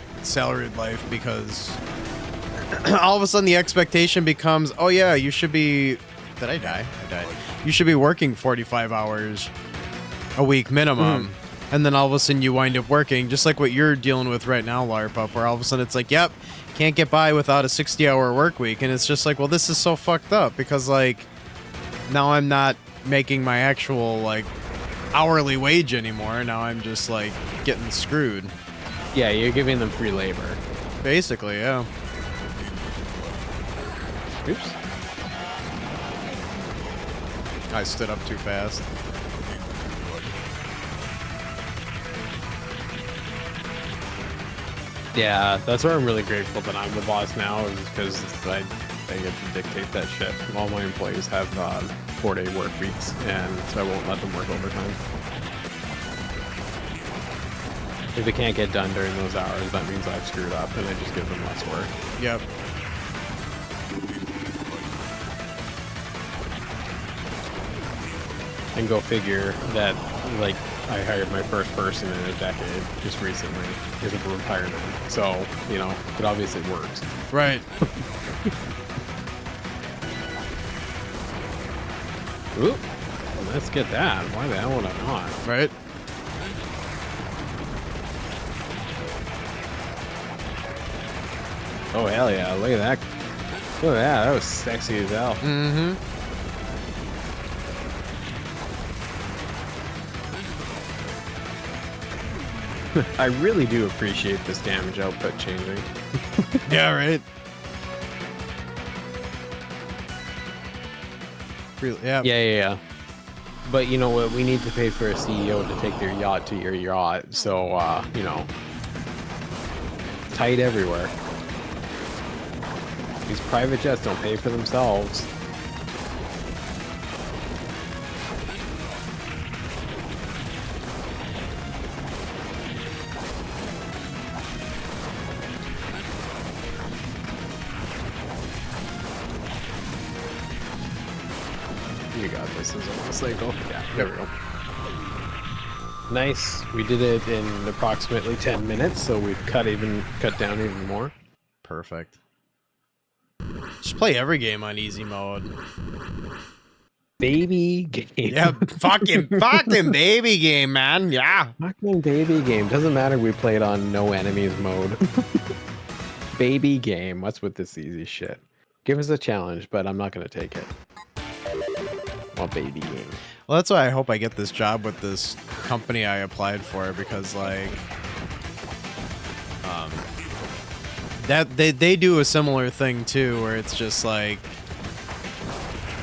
life, because all of a sudden the expectation becomes, oh yeah, you should be. Did I die? I died. You should be working 45 hours a week minimum. And then all of a sudden you wind up working just like what you're dealing with right now, LARPup, where all of a sudden it's like, yep, can't get by without a 60-hour work week. And it's just like, well, this is so fucked up, because like now I'm not making my actual like hourly wage anymore. Now I'm just like getting screwed. Yeah, you're giving them free labor. Basically, yeah. Oops. I stood up too fast. Yeah, that's where I'm really grateful that I'm the boss now, is because I get to dictate that shit. All my employees have 4-day work weeks, and so I won't let them work overtime. If they can't get done during those hours, that means I've screwed up, and I just give them less work. Yep. And go figure that like I hired my first person in a decade just recently because of a retirement. So, you know, it obviously works. Right. Oop. Well, let's get that. Why the hell would I not? Right. Oh, hell yeah. Look at that. Look at that. That was sexy as hell. Mm-hmm. I really do appreciate this damage output changing. Yeah, right. Really, yeah. Yeah. But you know what? We need to pay for a CEO to take their yacht to your yacht. So, you know, tight everywhere. These private jets don't pay for themselves. You got this as a cycle. Yeah, there we go. Nice. We did it in approximately 10 minutes, so we've cut down even more. Perfect. Just play every game on easy mode. Baby game. Yeah, fucking baby game, man. Yeah. Fucking baby game. Doesn't matter. We played on no enemies mode. Baby game. What's with this easy shit? Give us a challenge, but I'm not gonna take it. Well, baby game. Well, that's why I hope I get this job with this company I applied for, because like that they do a similar thing too, where it's just like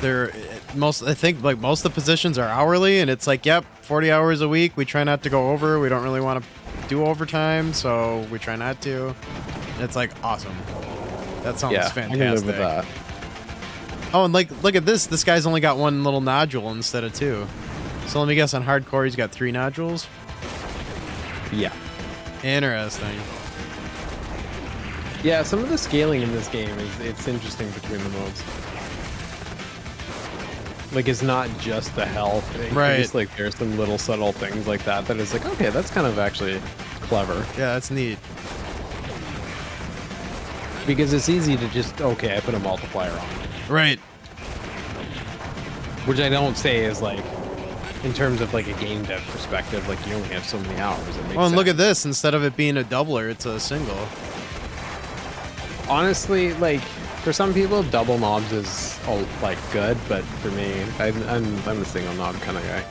I think like most of the positions are hourly, and it's like, yep, 40 hours a week. We try not to go over. We don't really want to do overtime, so we try not to. And it's like awesome. That sounds fantastic. I can live with that. Oh, and like, look at this. This guy's only got one little nodule instead of two. So let me guess, on hardcore, he's got 3 nodules? Yeah. Interesting. Yeah, some of the scaling in this game it's interesting between the modes. Like, it's not just the health. Right. It's like there's some little subtle things like that is like, okay, that's kind of actually clever. Yeah, that's neat. Because it's easy to just, okay, I put a multiplier on it. Right. Which I don't say is like, in terms of like a game dev perspective, like you only have so many hours. It makes Oh, and look sense. at this. Instead of it being a doubler, it's a single. Honestly, like for some people, double knobs is like good, but for me, I'm a single knob kind of guy.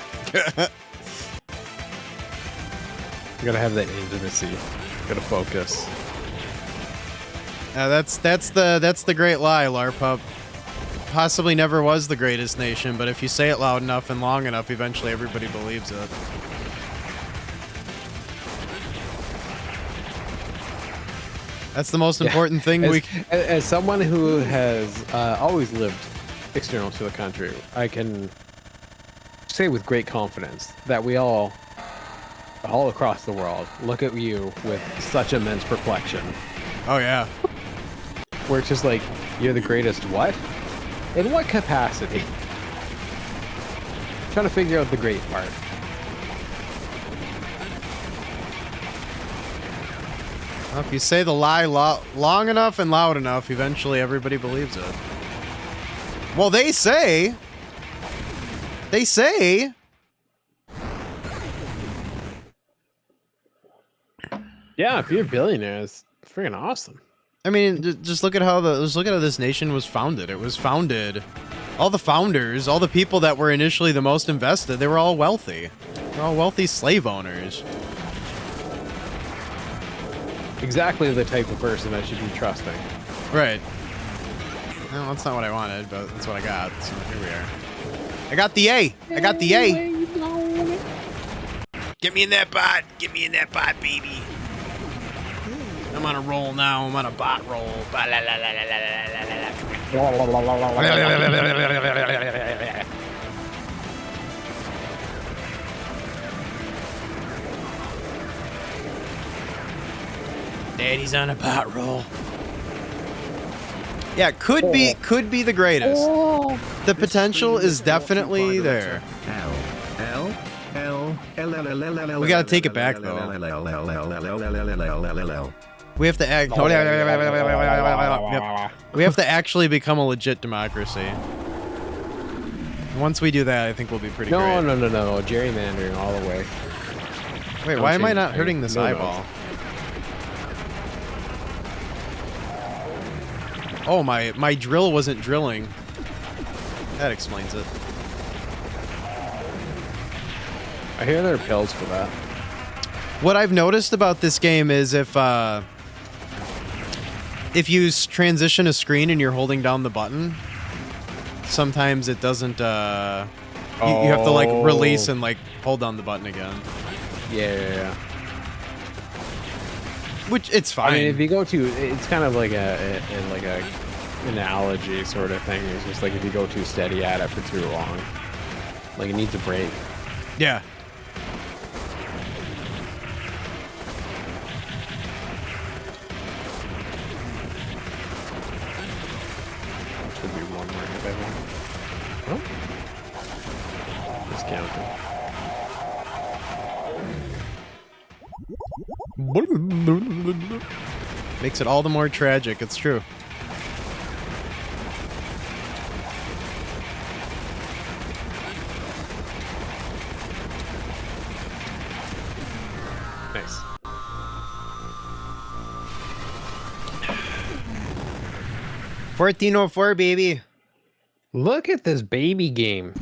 You gotta have that intimacy. Gotta focus. That's the great lie, LARPup. Possibly never was the greatest nation, but if you say it loud enough and long enough, eventually everybody believes it. That's the most important thing as someone who has always lived external to the country, I can say with great confidence that we all across the world look at you with such immense perplexion. Oh yeah. Where it's just like, you're the greatest what? In what capacity? Trying to figure out the great part. Well, if you say the lie long enough and loud enough, eventually everybody believes it. Well, they say. Yeah, if you're a billionaire, it's freaking awesome. I mean, just look at how this nation was founded. It was founded. All the founders, all the people that were initially the most invested, they were all wealthy. They're all wealthy slave owners. Exactly the type of person I should be trusting. Right. Well, that's not what I wanted, but that's what I got. So here we are. I got the A. I got the A. Get me in that bot. Get me in that bot, baby. I'm on a roll now. I'm on a bot roll. Daddy's on a bot roll. Yeah, could be the greatest. The potential is definitely there. L We gotta take it back though. We have to act. We have to actually become a legit democracy. Once we do that, I think we'll be pretty great. No. Gerrymandering all the way. Wait, why am I not hurting this eyeball? Oh, my drill wasn't drilling. That explains it. I hear there are pills for that. What I've noticed about this game is if you transition a screen and you're holding down the button, sometimes it doesn't, you have to like release and like hold down the button again. Yeah. Which, it's fine. I mean, if you go to, it's kind of like a analogy sort of thing. It's just like if you go too steady at it for too long, like it needs a break. Yeah. Should be one more hit, I think. Oh. Just counting. Makes it all the more tragic, it's true. Nice. $14.04, baby. Look at this baby game.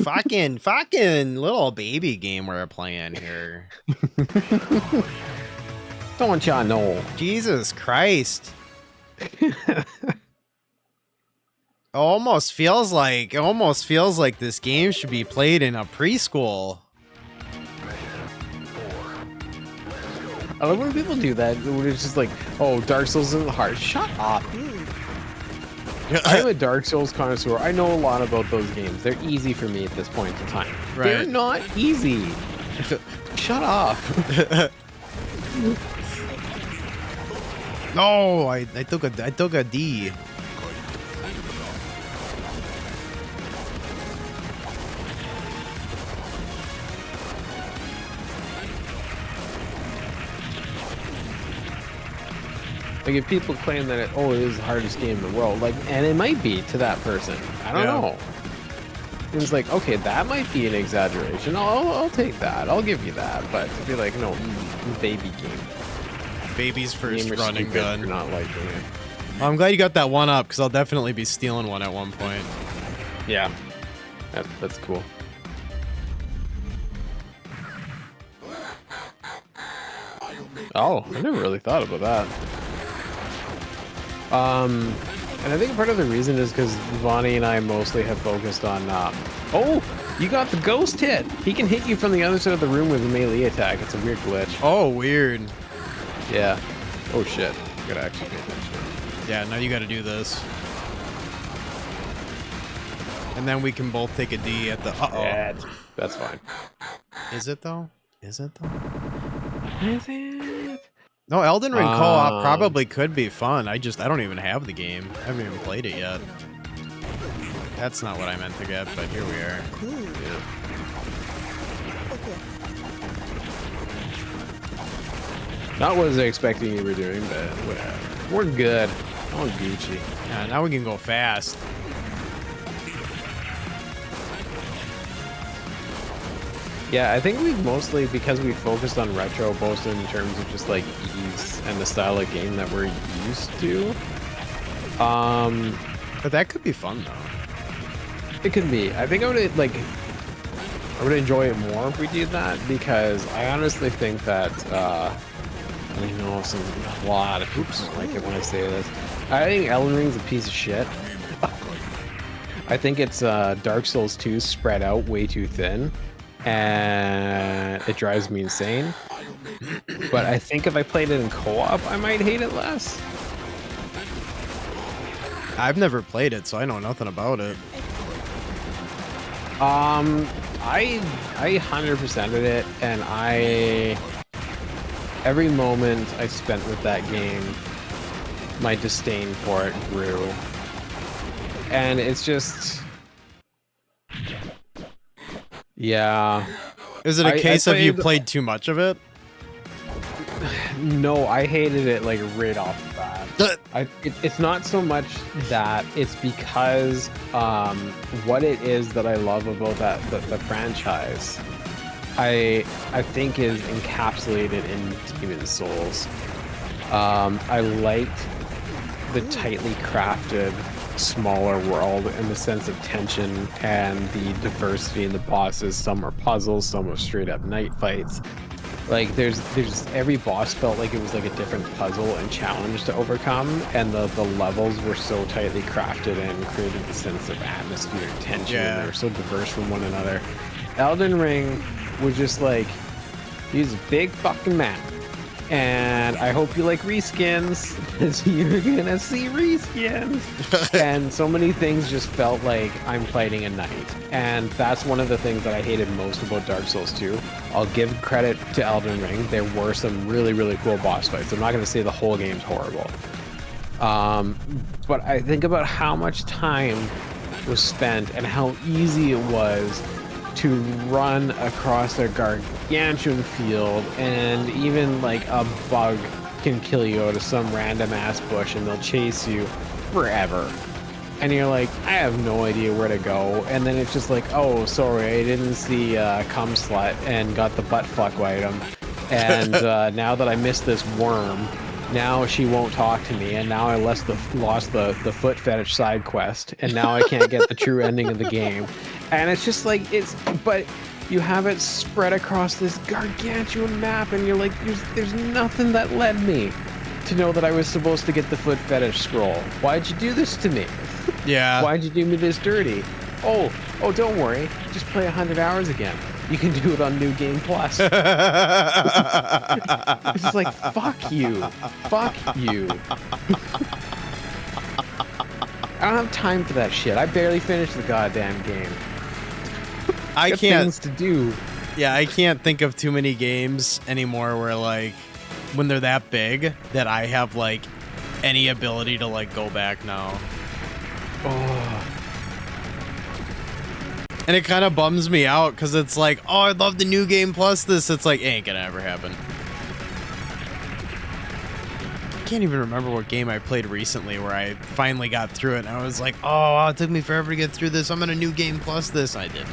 fucking little baby game we're playing here. Don't y'all know? Jesus Christ. Almost feels like this game should be played in a preschool. I love when people do that. When it's just like, oh, Dark Souls isn't hard. Shut up. I'm a Dark Souls connoisseur. I know a lot about those games. They're easy for me at this point in time. Right. They're not easy. Shut up. No, I took a D. Like if people claim that it is the hardest game in the world, like, and it might be to that person. I don't know. It's like, okay, that might be an exaggeration. I'll take that. I'll give you that. But to be like, no, baby game. Baby's first Gamer's run and stupid gun. for not liking it. Well, I'm glad you got that one up because I'll definitely be stealing one at one point. Yeah, that's cool. Oh, I never really thought about that. And I think part of the reason is because Vonnie and I mostly have focused on, oh, you got the ghost hit. He can hit you from the other side of the room with a melee attack. It's a weird glitch. Oh, weird. Yeah. Oh shit. I gotta actually pay attention. Yeah, now you gotta do this. And then we can both take a D at the... Uh-oh. Yeah, that's fine. Is it though? Is it though? Is it? No, Elden Ring co-op probably could be fun. I don't even have the game. I haven't even played it yet. That's not what I meant to get, but here we are. Yeah. Not what I was expecting you were doing, but whatever. We're good. Oh, Gucci. Yeah, now we can go fast. Yeah, I think we've mostly, because we focused on retro, both in terms of just like ease and the style of game that we're used to. But that could be fun though. It could be. I think I would enjoy it more if we did that, because I honestly think that I know a lot of people don't like it when I say this. I think Elden Ring's a piece of shit. I think it's Dark Souls 2 spread out way too thin, and it drives me insane. But I think if I played it in co-op, I might hate it less. I've never played it, so I know nothing about it. I 100%ed it, and every moment I spent with that game, my disdain for it grew. And it's just, yeah, Is it a I case of you played- played too much of it? No, I hated it like right off the bat. It's not so much that, it's because what it is that I love about the franchise, I think is encapsulated in Demon's Souls. I liked the tightly crafted, smaller world in the sense of tension and the diversity in the bosses. Some are puzzles, some are straight up night fights. Like there's every boss felt like it was like a different puzzle and challenge to overcome, and the levels were so tightly crafted and created a sense of atmosphere and tension, and they were so diverse from one another. Elden Ring was just like, he's a big fucking map, and I hope you like reskins, because you're gonna see reskins. And so many things just felt like I'm fighting a knight, and that's one of the things that I hated most about Dark Souls 2. I'll give credit to Elden Ring. There were some really, really cool boss fights. I'm not going to say the whole game's horrible. But I think about how much time was spent and how easy it was to run across a gargantuan field, and even like a bug can kill you out of some random ass bush and they'll chase you forever. And you're like, I have no idea where to go. And then it's just like, oh, sorry, I didn't see cum slut and got the butt fuck item. And now that I missed this worm, now she won't talk to me. And now I lost the foot fetish side quest. And now I can't get the true ending of the game. And it's just like, but you have it spread across this gargantuan map. And you're like, there's nothing that led me to know that I was supposed to get the foot fetish scroll. Why'd you do this to me? Yeah. Why'd you do me this dirty? Oh, don't worry. Just play 100 hours again. You can do it on New Game Plus. It's just like, fuck you. Fuck you. I don't have time for that shit. I barely finished the goddamn game. I Got can't. things to do. Yeah, I can't think of too many games anymore where like when they're that big that I have like any ability to like go back now. Oh. And it kind of bums me out because it's like, oh, I'd love the New Game Plus this. It's like, ain't gonna ever happen. I can't even remember what game I played recently where I finally got through it and I was like, oh, it took me forever to get through this. I'm gonna New Game Plus this. I didn't.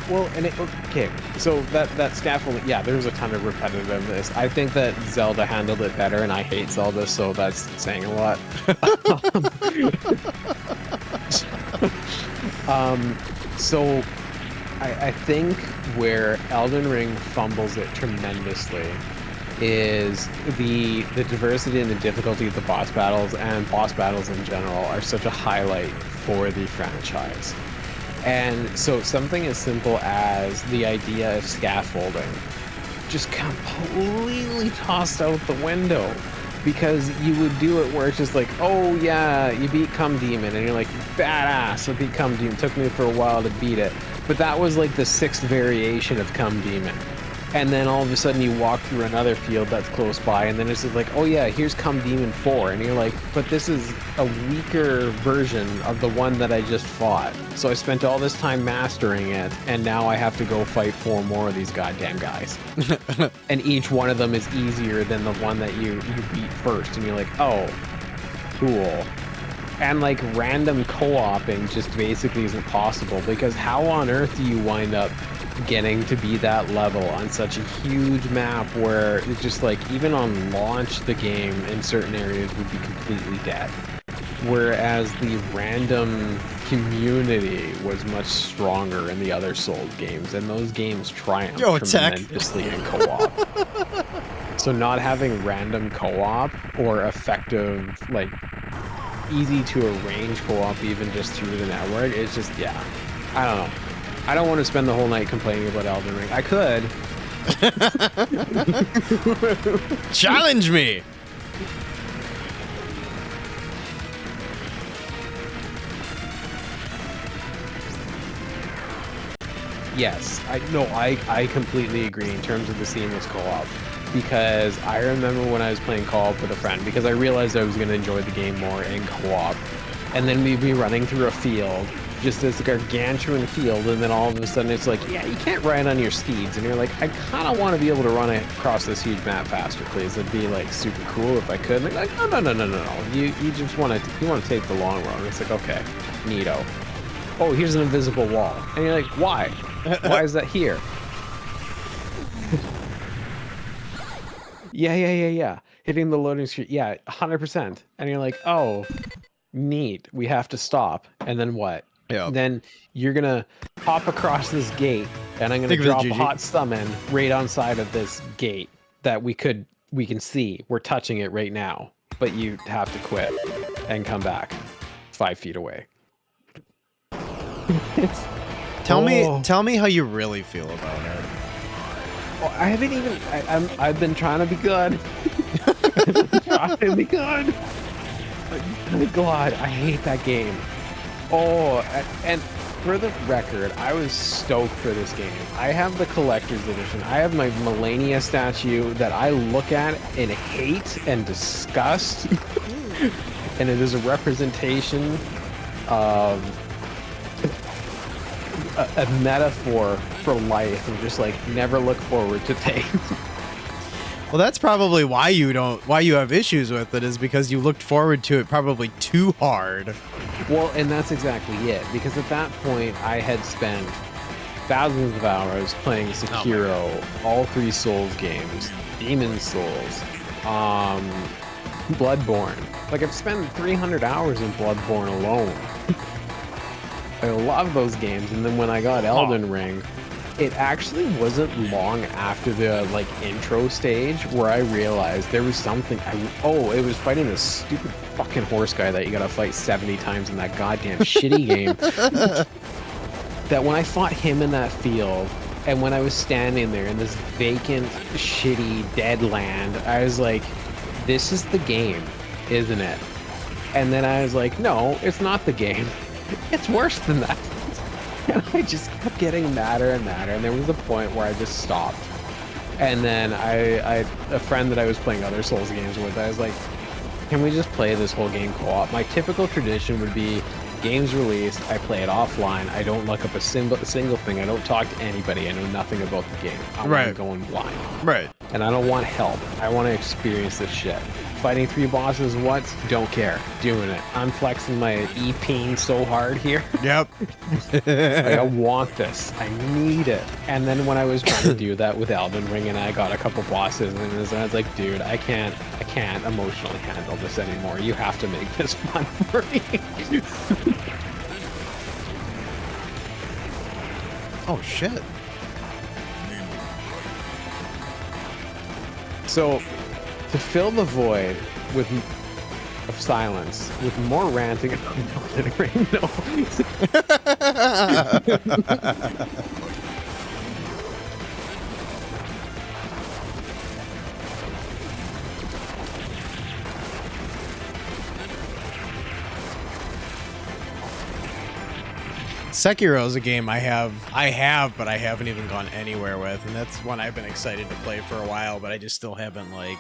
Well, and okay, so that scaffolding, yeah, there's a ton of repetitiveness. I think that Zelda handled it better, and I hate Zelda, so that's saying a lot. So I think where Elden Ring fumbles it tremendously is the diversity and the difficulty of the boss battles, and boss battles in general are such a highlight for the franchise. And so something as simple as the idea of scaffolding just completely tossed out the window, because you would do it where it's just like, oh yeah, you beat Cum Demon, and you're like, badass, I beat Cum Demon. Took me for a while to beat it, but that was like the 6th variation of Cum Demon. And then all of a sudden you walk through another field that's close by, and then it's just like, oh yeah, here's Cum Demon 4. And you're like, but this is a weaker version of the one that I just fought. So I spent all this time mastering it, and now I have to go fight 4 more of these goddamn guys. And each one of them is easier than the one that you beat first. And you're like, oh, cool. And like random co-oping just basically isn't possible, because how on earth do you wind up getting to be that level on such a huge map where it's just like, even on launch, the game in certain areas would be completely dead, whereas the random community was much stronger in the other Souls games, and those games triumphed tremendously in co-op. So not having random co-op or effective, like easy to arrange co-op even just through the network, it's just, yeah, I don't know. I don't want to spend the whole night complaining about Elden Ring. I could. Challenge me. Yes, I completely agree in terms of the seamless co-op, because I remember when I was playing co-op with a friend, because I realized I was going to enjoy the game more in co-op, and then we'd be running through a field just this gargantuan field, and then all of a sudden it's like, yeah, you can't ride on your steeds, and you're like, I kind of want to be able to run across this huge map faster, please. It'd be like super cool if I could. And they're like, no. You just want to take the long road. And it's like, okay, neato. Oh, here's an invisible wall, and you're like, why? Why is that here? Yeah. Hitting the loading screen, yeah, 100%. And you're like, oh, neat. We have to stop, and then what? Yeah. Then you're gonna hop across this gate, and I'm gonna Think of it, drop a GG. hot summon right on side of this gate that we can see. We're touching it right now, but you have to quit and come back 5 feet away. It's, Tell oh. me how you really feel about it. Oh, I haven't even. I've been trying to be good. Trying to be good. Good God, I hate that game. Oh, and for the record, I was stoked for this game. I have the collector's edition. I have my Melania statue that I look at and hate and disgust. And it is a representation of a metaphor for life, and just like never look forward to things. Well, that's probably why you have issues with it, is because you looked forward to it probably too hard. Well, and that's exactly it, because at that point I had spent thousands of hours playing Sekiro, all 3 Souls games, Demon Souls, Bloodborne. Like, I've spent 300 hours in Bloodborne alone. I love those games, and then when I got Elden Ring, it actually wasn't long after the like intro stage where I realized there was something. It was fighting this stupid fucking horse guy that you gotta fight 70 times in that goddamn shitty game. That when I fought him in that field, and when I was standing there in this vacant, shitty, dead land, I was like, this is the game, isn't it? And then I was like, no, it's not the game. It's worse than that. And I just kept getting madder and madder, and there was a point where I just stopped. And then a friend that I was playing other Souls games with, I was like, can we just play this whole game co-op? My typical tradition would be games released, I play it offline, I don't look up a single thing, I don't talk to anybody, I know nothing about the game. I'm going blind. Right. And I don't want help. I want to experience this shit. Fighting 3 bosses once, don't care. Doing it. I'm flexing my E-Peen so hard here. Yep. Like, I want this. I need it. And then when I was trying to do that with Elden Ring, and I got a couple bosses, and I was like, dude, I can't emotionally handle this anymore. You have to make this fun for me. Oh shit. So, to fill the void of silence with more ranting about Elden Ring, no. Sekiro is a game I have, but I haven't even gone anywhere with, and that's one I've been excited to play for a while, but I just still haven't, like...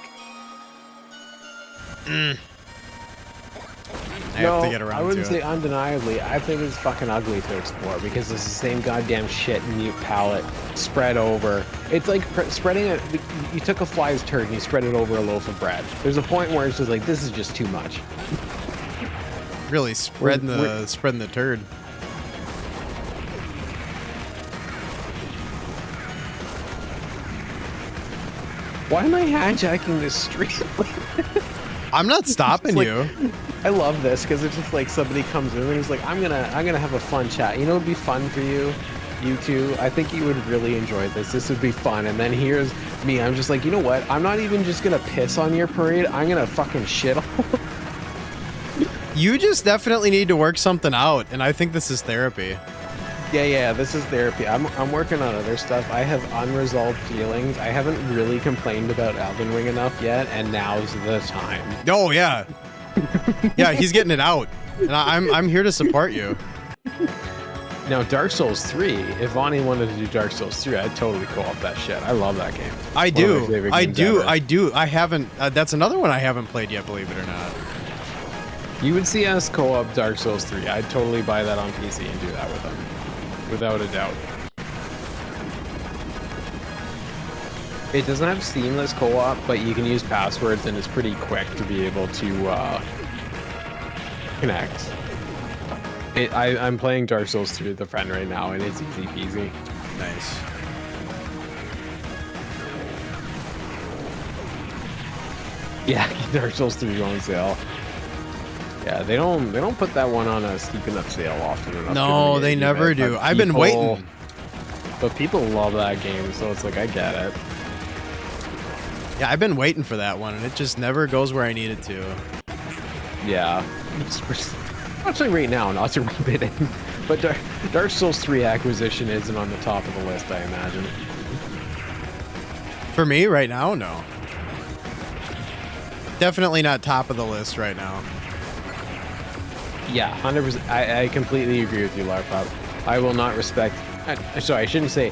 I have to get around to it. I wouldn't say undeniably. I think it's fucking ugly to explore, because it's the same goddamn shit mute palette spread over. It's like spreading it. You took a fly's turd and you spread it over a loaf of bread. There's a point where it's just like, this is just too much. Really spreading the turd. Why am I hijacking this stream? I'm not stopping like, you. I love this because it's just like somebody comes in and he's like, I'm gonna have a fun chat. You know, it'd be fun for you two. I think you would really enjoy this. This would be fun. And then here's me. I'm just like, you know what? I'm not even just gonna piss on your parade. I'm gonna fucking shit all. You just definitely need to work something out, and I think this is therapy. Yeah, this is therapy. I'm working on other stuff. I have unresolved feelings. I haven't really complained about Elden Ring enough yet, and now's the time. Oh yeah. Yeah, he's getting it out. And I'm here to support you. Now, Dark Souls 3, if Vonnie wanted to do Dark Souls 3, I'd totally co-op that shit. I love that game. I do. I haven't, that's another one I haven't played yet, believe it or not. You would see us co-op Dark Souls 3. I'd totally buy that on PC and do that with them. Without a doubt. It doesn't have seamless co-op, but you can use passwords and it's pretty quick to be able to connect. I'm playing Dark Souls 3 with a friend right now and it's easy peasy. Nice. Yeah, Dark Souls 3 on sale. Yeah, they don't put that one on a steep enough sale often enough. No, they never do. I've been waiting. But people love that game, so it's like, I get it. Yeah, I've been waiting for that one, and it just never goes where I need it to. Yeah. Actually, right now, not to rub it in, but Dark Souls 3 acquisition isn't on the top of the list, I imagine. For me, right now, no. Definitely not top of the list right now. Yeah, 100%. I completely agree with you, Larpop. I will not respect... sorry, I shouldn't say...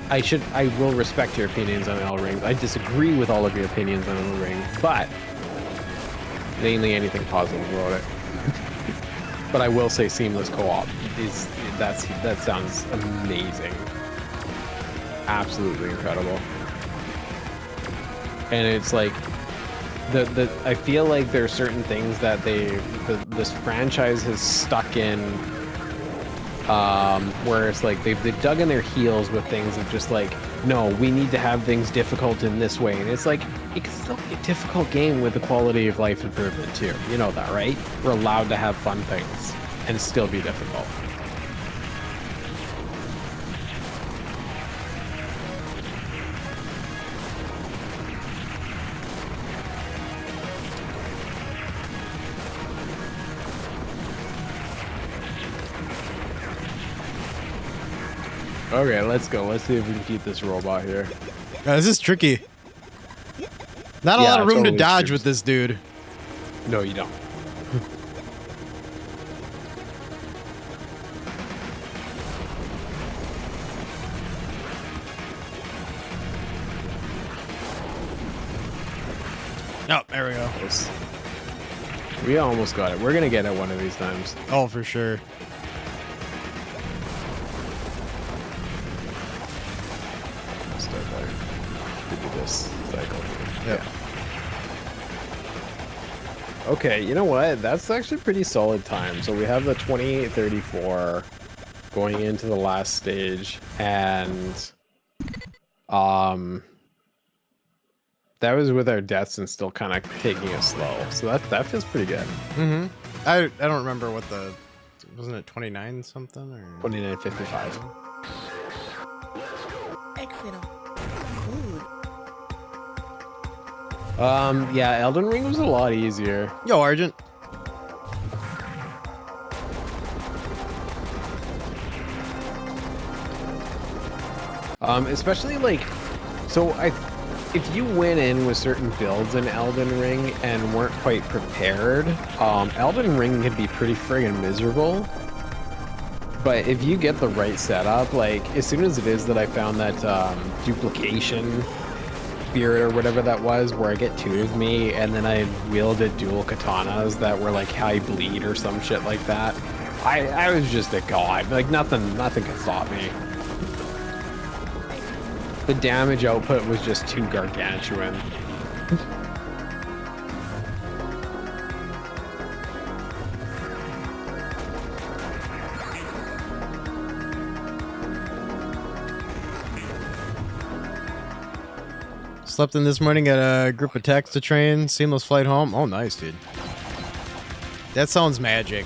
I will respect your opinions on El Ring. I disagree with all of your opinions on El Ring, but... mainly anything positive about it. But I will say seamless co-op is... that sounds amazing. Absolutely incredible. And it's like... I feel like there are certain things that this franchise has stuck in, where it's like they've dug in their heels with things of just like, no, we need to have things difficult in this way, and it's like it can still be a difficult game with the quality of life improvement too. You know that, right? We're allowed to have fun things and still be difficult. Okay, let's go. Let's see if we can keep this robot here. This is tricky. Not a lot of room to dodge with this dude. No, you don't. Oh, there we go. We almost got it. We're gonna get it one of these times. Oh, for sure. Start there. Do this cycle here. Yep. Yeah. Okay, you know what? That's actually pretty solid time. So we have the 28:34 going into the last stage, and that was with our deaths and still kind of taking it slow. So that feels pretty good. Mm-hmm. I don't remember what the... wasn't it 29 something? Or 29:55. Excellent. Good. Yeah, Elden Ring was a lot easier. Yo, Argent. Especially like, so if you went in with certain builds in Elden Ring and weren't quite prepared, Elden Ring can be pretty friggin' miserable. But if you get the right setup, like as soon as it is that I found that duplication spirit or whatever that was, where I get two of me and then I wielded dual katanas that were like high bleed or some shit like that, I was just a god. Like nothing could stop me. The damage output was just too gargantuan. Slept in this morning at a group of techs to train. Seamless flight home. Oh, nice, dude. That sounds magic.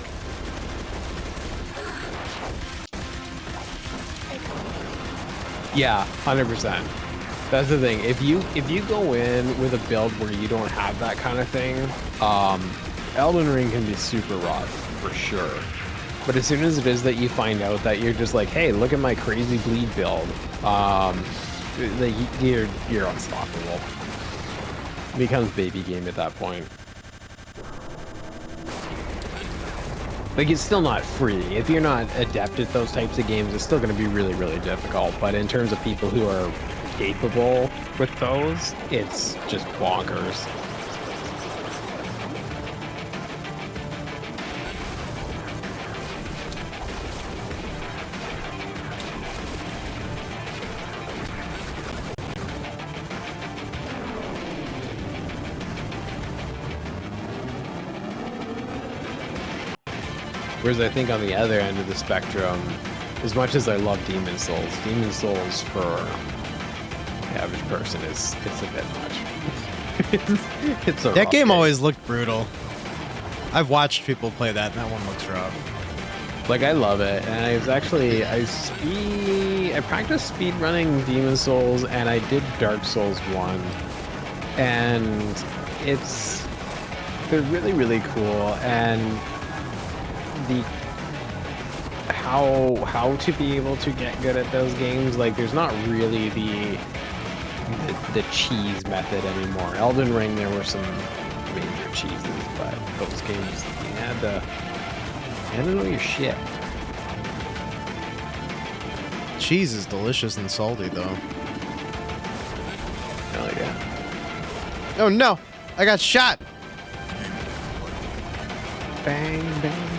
Yeah, 100%. That's the thing. If you go in with a build where you don't have that kind of thing, Elden Ring can be super rough for sure. But as soon as it is that you find out that you're just like, hey, look at my crazy bleed build, you're unstoppable. It becomes baby game at that point. Like, it's still not free. If you're not adept at those types of games, it's still going to be really, really difficult. But in terms of people who are capable with those, it's just bonkers. Whereas I think on the other end of the spectrum, as much as I love Demon Souls for the average person it's a bit much. it's a That rough game always looked brutal. I've watched people play that, and that one looks rough. Like, I love it, and I practiced speed running Demon Souls, and I did Dark Souls 1, and they're really, really cool, and how to be able to get good at those games, like, there's not really the cheese method anymore. Elden Ring, there were some major cheeses, but those games, you had to know your shit. Cheese is delicious and salty, though. Hell yeah. Oh no! I got shot! Bang, bang.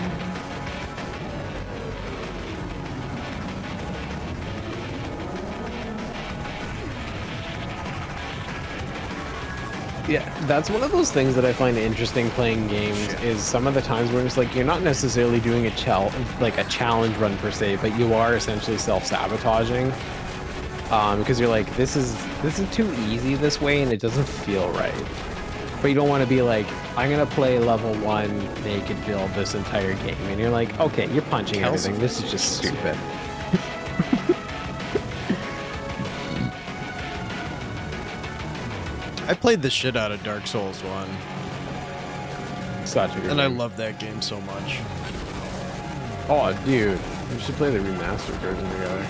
Yeah, that's one of those things that I find interesting playing games is some of the times where it's like you're not necessarily doing a challenge run per se, but you are essentially self-sabotaging because you're like, this is too easy this way and it doesn't feel right. But you don't want to be like, I'm gonna play level 1 naked build this entire game, and you're like, okay, you're punching everything. This is just stupid. I played the shit out of Dark Souls 1. Such a good And game. I love that game so much. Oh, dude, we should play the remastered version together.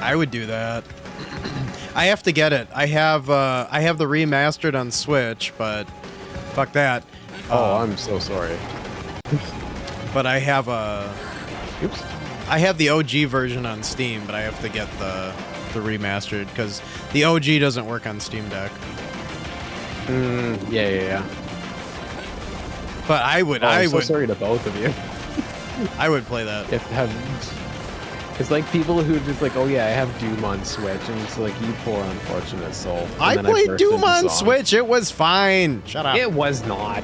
I would do that. I have to get it. I have the remastered on Switch, but fuck that. Oh, I'm so sorry. But I have Oops. I have the OG version on Steam, but I have to get the remastered because the OG doesn't work on Steam Deck. Yeah. But I would I'm so sorry to both of you. I would play that. It's like people who just like, oh yeah, I have Doom on Switch, and it's like, you poor unfortunate soul. And I then played burst Doom into on song. Switch. It was fine. Shut up. It was not.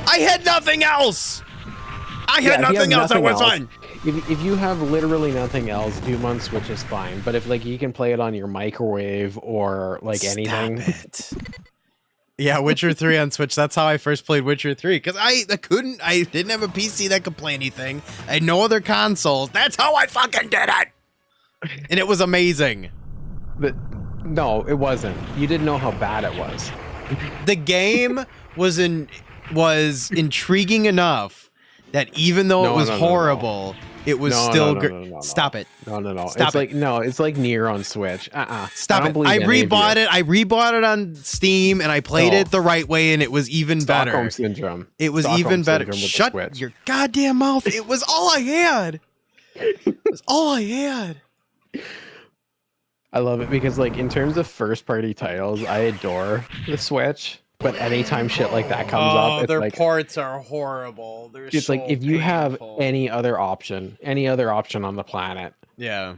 I had nothing else. I Yeah, had if you have nothing else. That nothing was else, fine. If you have literally nothing else, Doom on Switch is fine. But if like you can play it on your microwave or like anything, Stop it. Yeah, Witcher 3 on Switch. That's how I first played Witcher 3. Because I didn't have a PC that could play anything. I had no other consoles. That's how I fucking did it. And it was amazing. but no, it wasn't. You didn't know how bad it was. The game was intriguing enough that even though it was horrible, it was still good. Stop it. No. Stop it's it. like Nier on Switch. Stop it. I rebought it. I rebought it on Steam and I played it the right way and it was even better. Stockholm Syndrome. It was Stockholm even better. Syndrome with the Shut Switch. your goddamn mouth. It was all I had. It was all I had. I love it because like in terms of first party titles, I adore the Switch. But anytime shit like that comes up, it's their like ports are horrible. They're it's so like if you have painful. any other option on the planet, Yeah.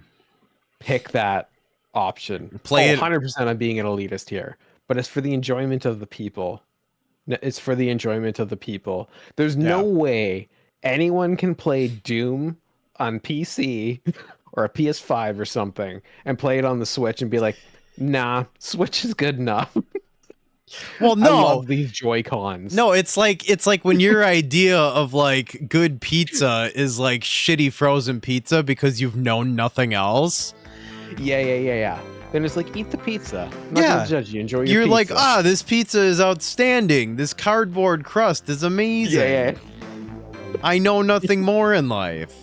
pick that option. Play it. 100% on being an elitist here, but it's for the enjoyment of the people. It's for the enjoyment of the people. There's no way anyone can play Doom on PC or a PS5 or something and play it on the Switch and be like, nah, Switch is good enough. Well, I no. love these Joy-Cons. No, it's like when your idea of like good pizza is like shitty frozen pizza because you've known nothing else. Yeah. Then it's like, eat the pizza. I'm not gonna judge you. Enjoy your You're pizza. like, this pizza is outstanding. This cardboard crust is amazing. Yeah. I know nothing more in life.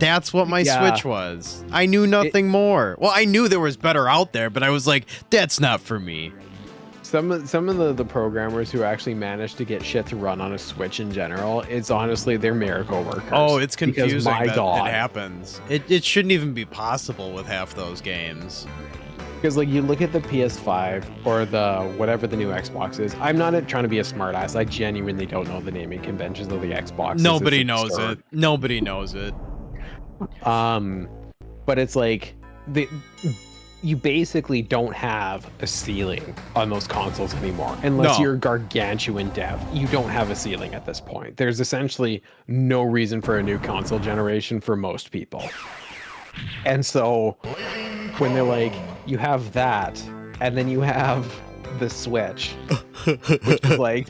That's what my Yeah. Switch was. I knew nothing more. Well, I knew there was better out there, but I was like, that's not for me. Some of the programmers who actually managed to get shit to run on a Switch in general, it's honestly, they're miracle workers. Oh, it's Because, confusing my that God. it happens. It shouldn't even be possible with half those games. Because like you look at the PS5 or the whatever the new Xbox is. I'm not trying to be a smartass. I genuinely don't know the naming conventions of the Xbox. Nobody knows it. Nobody knows it. But it's like you basically don't have a ceiling on those consoles anymore. Unless No. you're gargantuan dev, you don't have a ceiling at this point. There's essentially no reason for a new console generation for most people. And so when they're like, you have that, and then you have the Switch, which is like,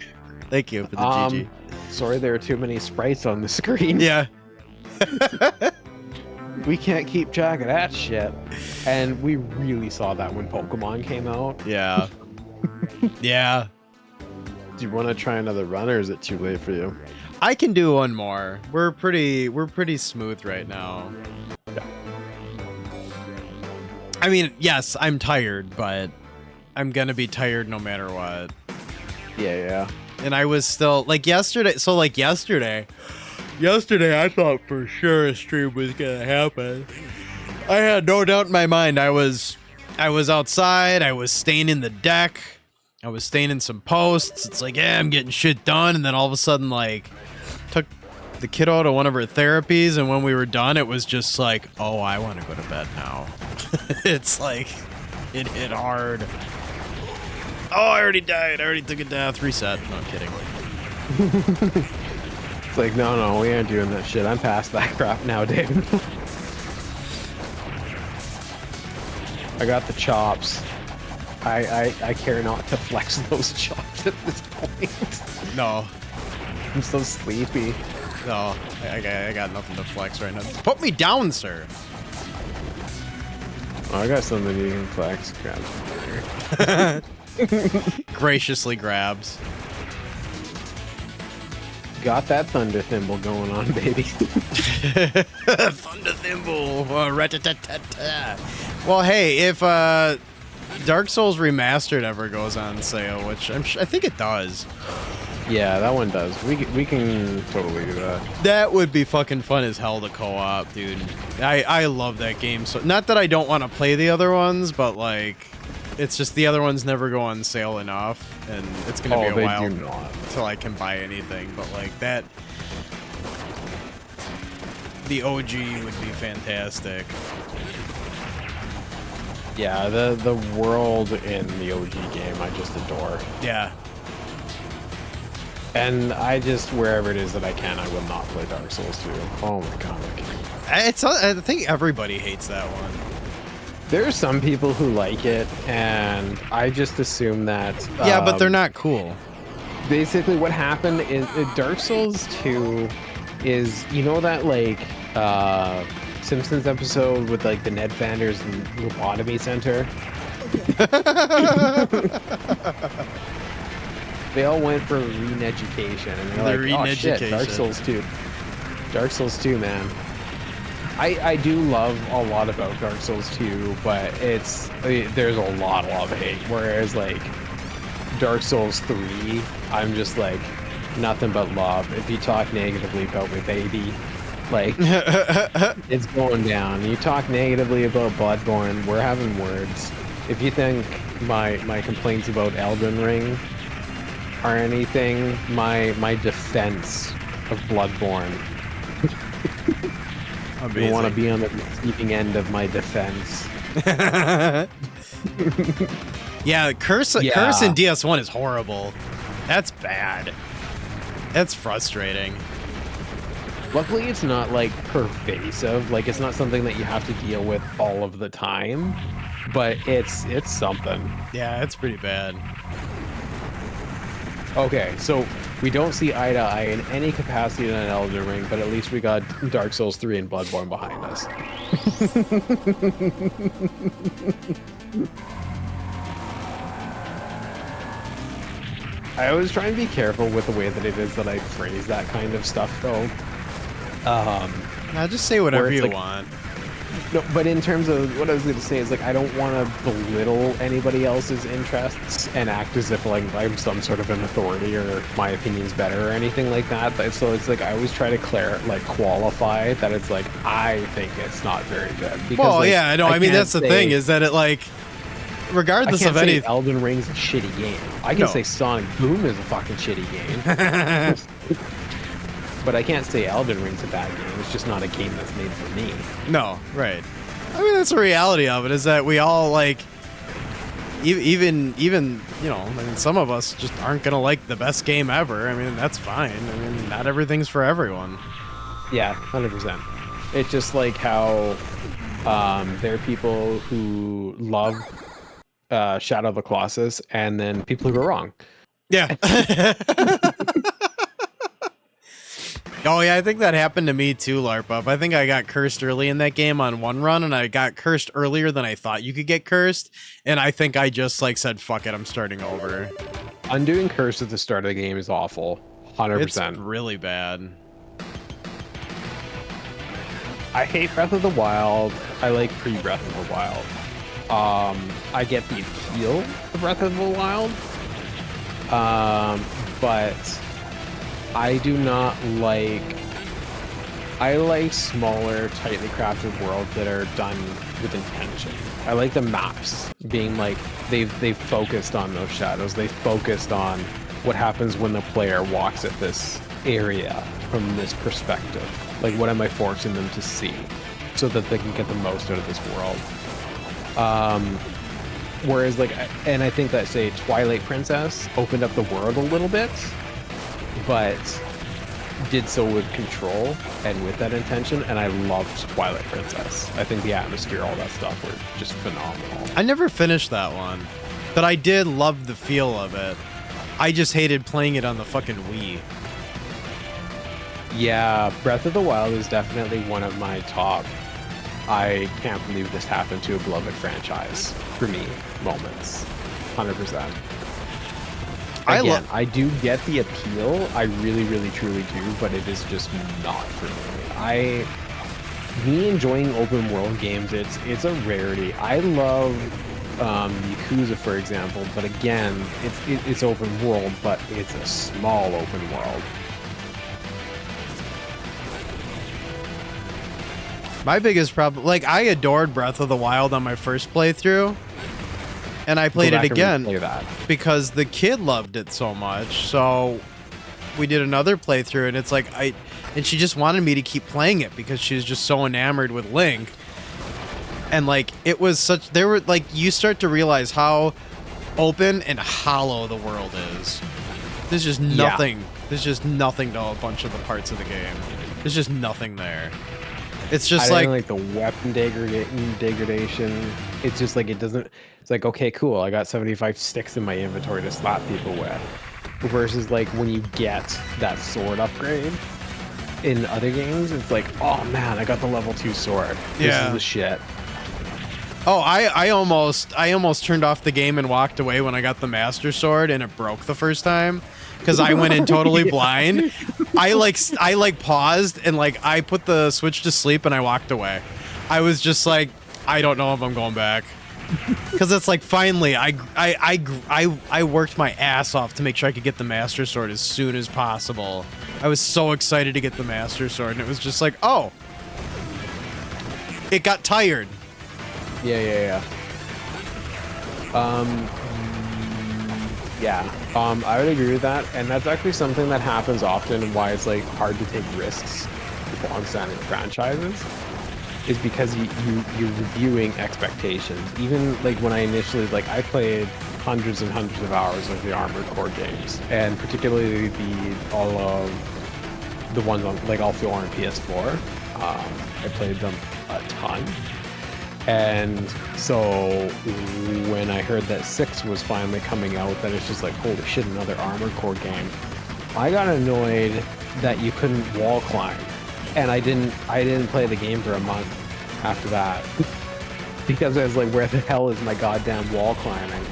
Thank you for the GG. sorry, there are too many sprites on the screen. Yeah. We can't keep track of that shit. And we really saw that when Pokemon came out. Yeah. Yeah. Do you want to try another run, or is it too late for you? I can do one more. We're pretty smooth right now. I mean, yes, I'm tired, but I'm gonna be tired no matter what. Yeah. And I was still like yesterday. So like yesterday I thought for sure a stream was gonna happen. I had no doubt in my mind. I was outside. I was staining the deck. I was staining some posts. It's like, yeah, I'm getting shit done. And then all of a sudden, like, took the kiddo to one of her therapies. And when we were done, it was just like, oh, I want to go to bed now. It's like, it hit hard. Oh, I already died. I already took a death. Reset. No, I'm kidding. It's like, no, we aren't doing that shit. I'm past that crap now, dude. I got the chops. I care not to flex those chops at this point. No. I'm so sleepy. No. I got nothing to flex right now. Put me down, sir. Oh, I got something you can flex. Grab it. Graciously grabs. Got that thunder thimble going on, baby. Thunder thimble. Rat-a-tat-tat-tat. Well, hey, if Dark Souls Remastered ever goes on sale, which I think it does, Yeah, that one does. We can totally do that. that would be fucking fun as hell to co-op, dude. I love that game. So not that I don't want to play the other ones, but like, it's just the other ones never go on sale enough, and it's gonna be a while until I can buy anything. But like that, the OG would be fantastic. Yeah, the world in the OG game I just adore. Yeah. And I just, wherever it is that I can, I will not play Dark Souls 2. Oh my god, I can't. I think everybody hates that one. There are some people who like it, and I just assume that... Yeah, but they're not cool. Basically, what happened is Dark Souls 2 is, you know that, like, Simpsons episode with, like, the Ned Flanders Lobotomy Center? They all went for re-education, and they're like, oh shit, Dark Souls 2. Dark Souls 2, man. I do love a lot about Dark Souls 2, but there's a lot of hate. Whereas like Dark Souls 3, I'm just like nothing but love. If you talk negatively about my baby, like it's going down. You talk negatively about Bloodborne, we're having words. If you think my complaints about Elden Ring are anything, my defense of Bloodborne. You want to be on the receiving end of my defense. Yeah, Curse in DS1 is horrible. That's bad. That's frustrating. Luckily, it's not like pervasive. Like it's not something that you have to deal with all of the time, but it's something. Yeah, it's pretty bad. Okay, so we don't see eye to eye in any capacity in an Elden Ring, but at least we got Dark Souls 3 and Bloodborne behind us. I always try and be careful with the way that it is that I phrase that kind of stuff, though. Now just say whatever you like, want. No, but in terms of what I was going to say is like I don't want to belittle anybody else's interests and act as if like I'm some sort of an authority or my opinion's better or anything like that. But so it's like I always try to qualify that it's like I think it's not very good. Because, well, like, yeah, no, I mean that's the thing is that it like regardless I can't of say any Elden Ring's a shitty game. I can say Sonic Boom is a fucking shitty game. But I can't say Elden Ring's a bad game. It's just not a game that's made for me. No, right. I mean, that's the reality of it, is that we all, like, even, you know, I mean, some of us just aren't going to like the best game ever. I mean, that's fine. I mean, not everything's for everyone. Yeah, 100%. It's just like how there are people who love Shadow of the Colossus, and then people who are wrong. Yeah. Oh, yeah, I think that happened to me too, LARPup. I think I got cursed early in that game on one run, and I got cursed earlier than I thought you could get cursed, and I think I just, like, said, fuck it, I'm starting over. Undoing curse at the start of the game is awful. 100%. It's really bad. I hate Breath of the Wild. I like pre-Breath of the Wild. I get the appeal of Breath of the Wild, but I do not like... I like smaller, tightly crafted worlds that are done with intention. I like the maps being like, they've focused on those shadows. They focused on what happens when the player walks at this area from this perspective. Like, what am I forcing them to see so that they can get the most out of this world? Whereas, like, and I think that, say, Twilight Princess opened up the world a little bit, but did so with control and with that intention, and I loved Twilight Princess. I think the atmosphere, all that stuff were just phenomenal. I never finished that one, but I did love the feel of it. I just hated playing it on the fucking Wii. Yeah, Breath of the Wild is definitely one of my top, I can't believe this happened to a beloved franchise, for me, moments. 100%. Again, I do get the appeal. I really, really, truly do, but it is just not for me. Me enjoying open world games, it's a rarity. I love Yakuza, for example, but again, it's open world, but it's a small open world. My biggest problem, like, I adored Breath of the Wild on my first playthrough, and I played it again because the kid loved it so much. So we did another playthrough, and it's like, and she just wanted me to keep playing it because she was just so enamored with Link. And like, it was such, there were like, you start to realize how open and hollow the world is. There's just nothing. Yeah. There's just nothing to a bunch of the parts of the game. There's just nothing there. It's just like the weapon degradation. It's just like, it doesn't, it's like, okay, cool, I got 75 sticks in my inventory to slap people with. Versus like when you get that sword upgrade in other games, it's like, oh man, I got the level 2 sword. This is the shit. Oh, I almost turned off the game and walked away when I got the Master Sword and it broke the first time. Because I went in totally blind. I paused and like I put the Switch to sleep and I walked away. I was just like, I don't know if I'm going back. Because it's like, finally, I worked my ass off to make sure I could get the Master Sword as soon as possible. I was so excited to get the Master Sword, and it was just like, oh, it got tired. Yeah. I would agree with that, and that's actually something that happens often, and why it's like hard to take risks with long-standing franchises, is because you're reviewing expectations. Even like when I initially, like, I played hundreds and hundreds of hours of the Armored Core games, and particularly all of the ones on like all 4 on PS4. I played them a ton. And so when I heard that 6 was finally coming out, that it's just like, holy shit, another Armored Core game, I got annoyed that you couldn't wall climb. And I didn't play the game for a month after that. Because I was like, where the hell is my goddamn wall climbing?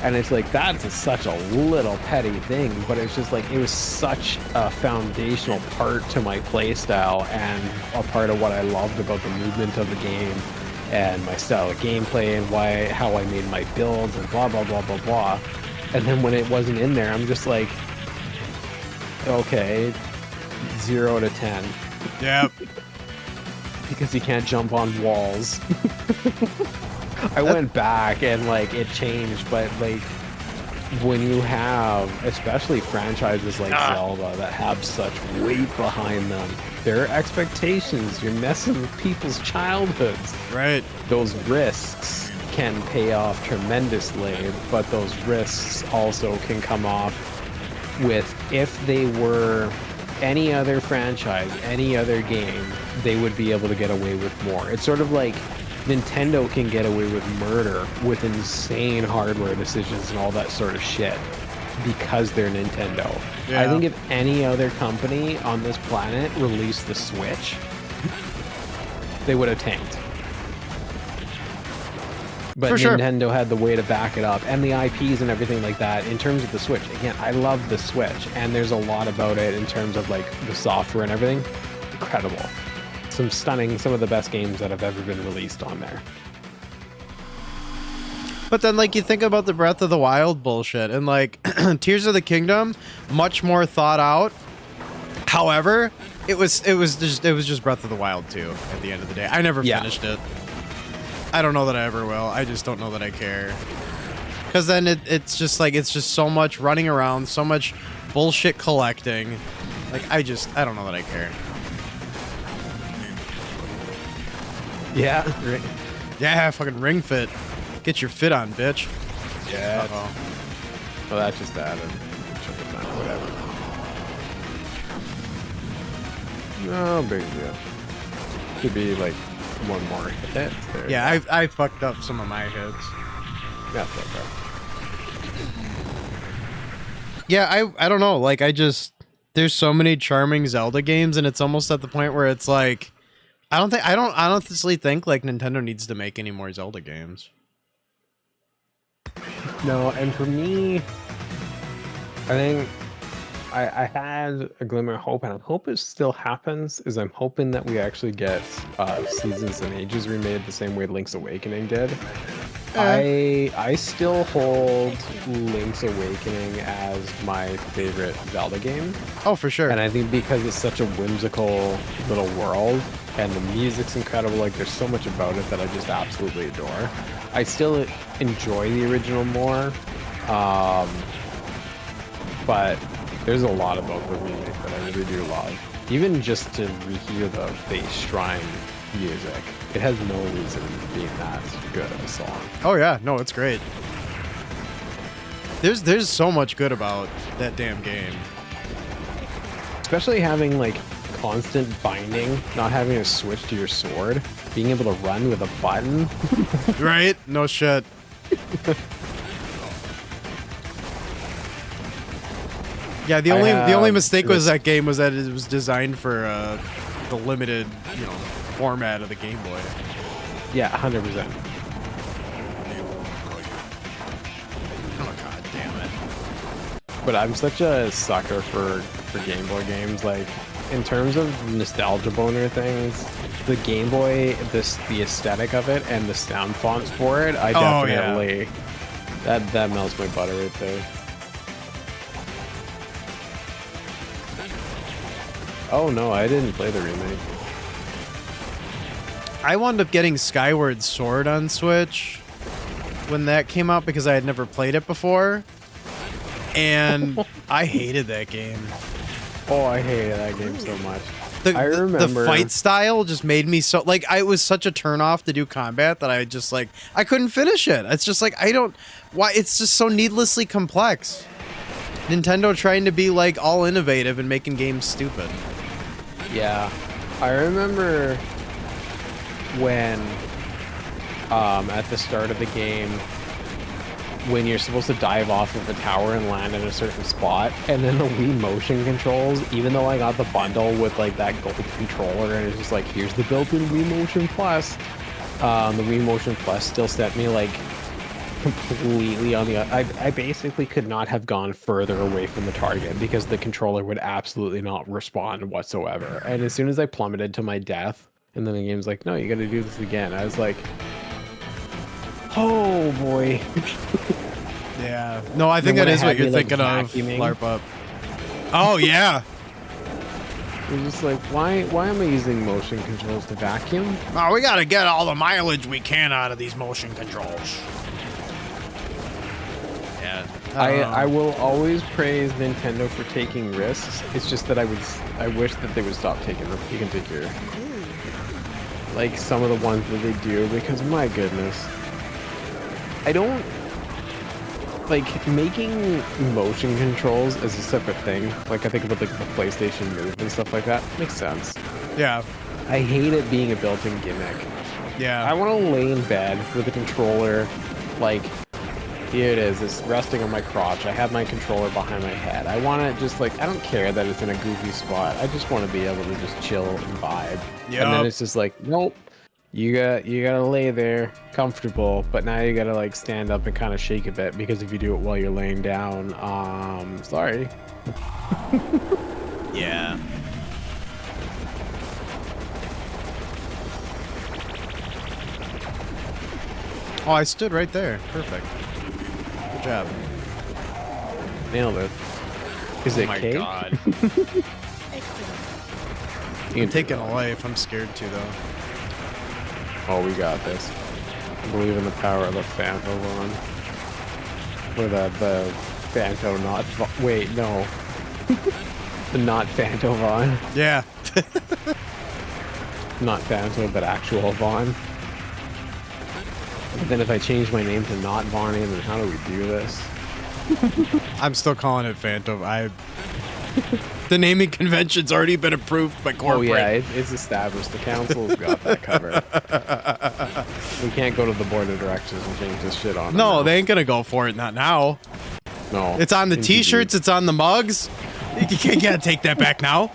And it's like, that's such a little petty thing, but it's just like, it was such a foundational part to my playstyle and a part of what I loved about the movement of the game and my style of gameplay and how I made my builds and blah, blah, blah, blah, blah. And then when it wasn't in there, I'm just like, okay, 0 to 10. Yep. Because you can't jump on walls. I went back and like it changed, but like when you have, especially franchises like Zelda that have such weight behind them, their expectations, you're messing with people's childhoods. Right. Those risks can pay off tremendously, but those risks also can come off with, if they were any other franchise, any other game, they would be able to get away with more. It's sort of like Nintendo can get away with murder with insane hardware decisions and all that sort of shit because they're Nintendo. Yeah. I think if any other company on this planet released the Switch, they would have tanked. But For sure. Nintendo had the way to back it up, and the IPs and everything like that. In terms of the Switch, again, I love the Switch, and there's a lot about it in terms of like the software and everything. Incredible. Some of the best games that have ever been released on there. But then, like, you think about the Breath of the Wild bullshit, and like Tears of the Kingdom, much more thought out. However, it was just Breath of the Wild 2 at the end of the day. I never finished it. I don't know that I ever will. I just don't know that I care. Because then it's just so much running around, so much bullshit collecting. Like, I don't know that I care. Yeah. Yeah, fucking Ring Fit. Get your fit on, bitch. Yeah. Uh-oh. Well, that's just that. Whatever. No big deal. Could be like one more hit. There. Yeah, I fucked up some of my hits. That's okay. Yeah, I don't know. Like, there's so many charming Zelda games, and it's almost at the point where it's like, I don't honestly think like Nintendo needs to make any more Zelda games. No, and for me, I think I had a glimmer of hope, and I hope it still happens, is I'm hoping that we actually get Seasons and Ages remade the same way Link's Awakening did. I still hold Link's Awakening as my favorite Zelda game. Oh, for sure. And I think because it's such a whimsical little world, and the music's incredible, like there's so much about it that I just absolutely adore. I still enjoy the original more, but there's a lot about the remake that I really do love. Even just to rehear the bass shrine music, it has no reason being that good of a song. Oh yeah, no, it's great. There's so much good about that damn game. Especially having like constant binding, not having to switch to your sword, being able to run with a button. Right? No shit. Yeah, the only mistake was that game was that it was designed for the limited, format of the Game Boy. Yeah, 100%. Oh god damn it. But I'm such a sucker for Game Boy games. Like, in terms of nostalgia boner things, the Game Boy, the aesthetic of it and the sound fonts for it, I definitely that melts my butter right there. Oh no, I didn't play the remake. I wound up getting Skyward Sword on Switch when that came out because I had never played it before. And I hated that game. Oh, I hated that game so much. I remember the fight style just made me so like it was such a turnoff to do combat that I just like I couldn't finish it. It's just like why it's just so needlessly complex. Nintendo trying to be like all innovative and making games stupid. Yeah. I remember when at the start of the game when you're supposed to dive off of a tower and land in a certain spot, and then the Wii motion controls, even though I got the bundle with like that gold controller and it's just like, here's the built-in Wii Motion Plus, the Wii Motion Plus still set me like completely on the I basically could not have gone further away from the target because the controller would absolutely not respond whatsoever. And as soon as I plummeted to my death, and then the game's like, no, you gotta do this again, I was like, oh boy. Yeah. No, I think that is what you're thinking of, LARP. Oh yeah. You're just like, why am I using motion controls to vacuum? Oh, we gotta get all the mileage we can out of these motion controls. Yeah. I will always praise Nintendo for taking risks. It's just that I wish that they would stop taking them. You can take your like some of the ones that they do, because my goodness, I don't like making motion controls as a separate thing. Like I think about like the PlayStation Move and stuff like that. Makes sense. Yeah. I hate it being a built-in gimmick. Yeah. I want to lay in bed with a controller, like, here it is, it's resting on my crotch. I have my controller behind my head. I want to just, like, I don't care that it's in a goofy spot. I just want to be able to just chill and vibe. Yep. And then it's just like, nope, you gotta lay there comfortable, but now you gotta, like, stand up and kind of shake a bit, because if you do it while you're laying down, sorry. Yeah. Oh, I stood right there. Perfect. Good job. Nailed it. Is it Oh my cake? god. You I'm taking a life. I'm scared to, though. Oh, we got this. I believe in the power of the PHANTOVON. Or the Phanto not... Wait, no. The not PHANTOVON. Yeah. Not Phanto, but actual Vaughn. But then if I change my name to not Vonnie, then how do we do this? I'm still calling it Phantom. The naming convention's already been approved by corporate. Oh yeah, it's established. The council's got that covered. We can't go to the board of directors and change this shit on. No, they ain't gonna go for it. Not now. No. It's on the Indeed. T-shirts. It's on the mugs. You can't take that back now.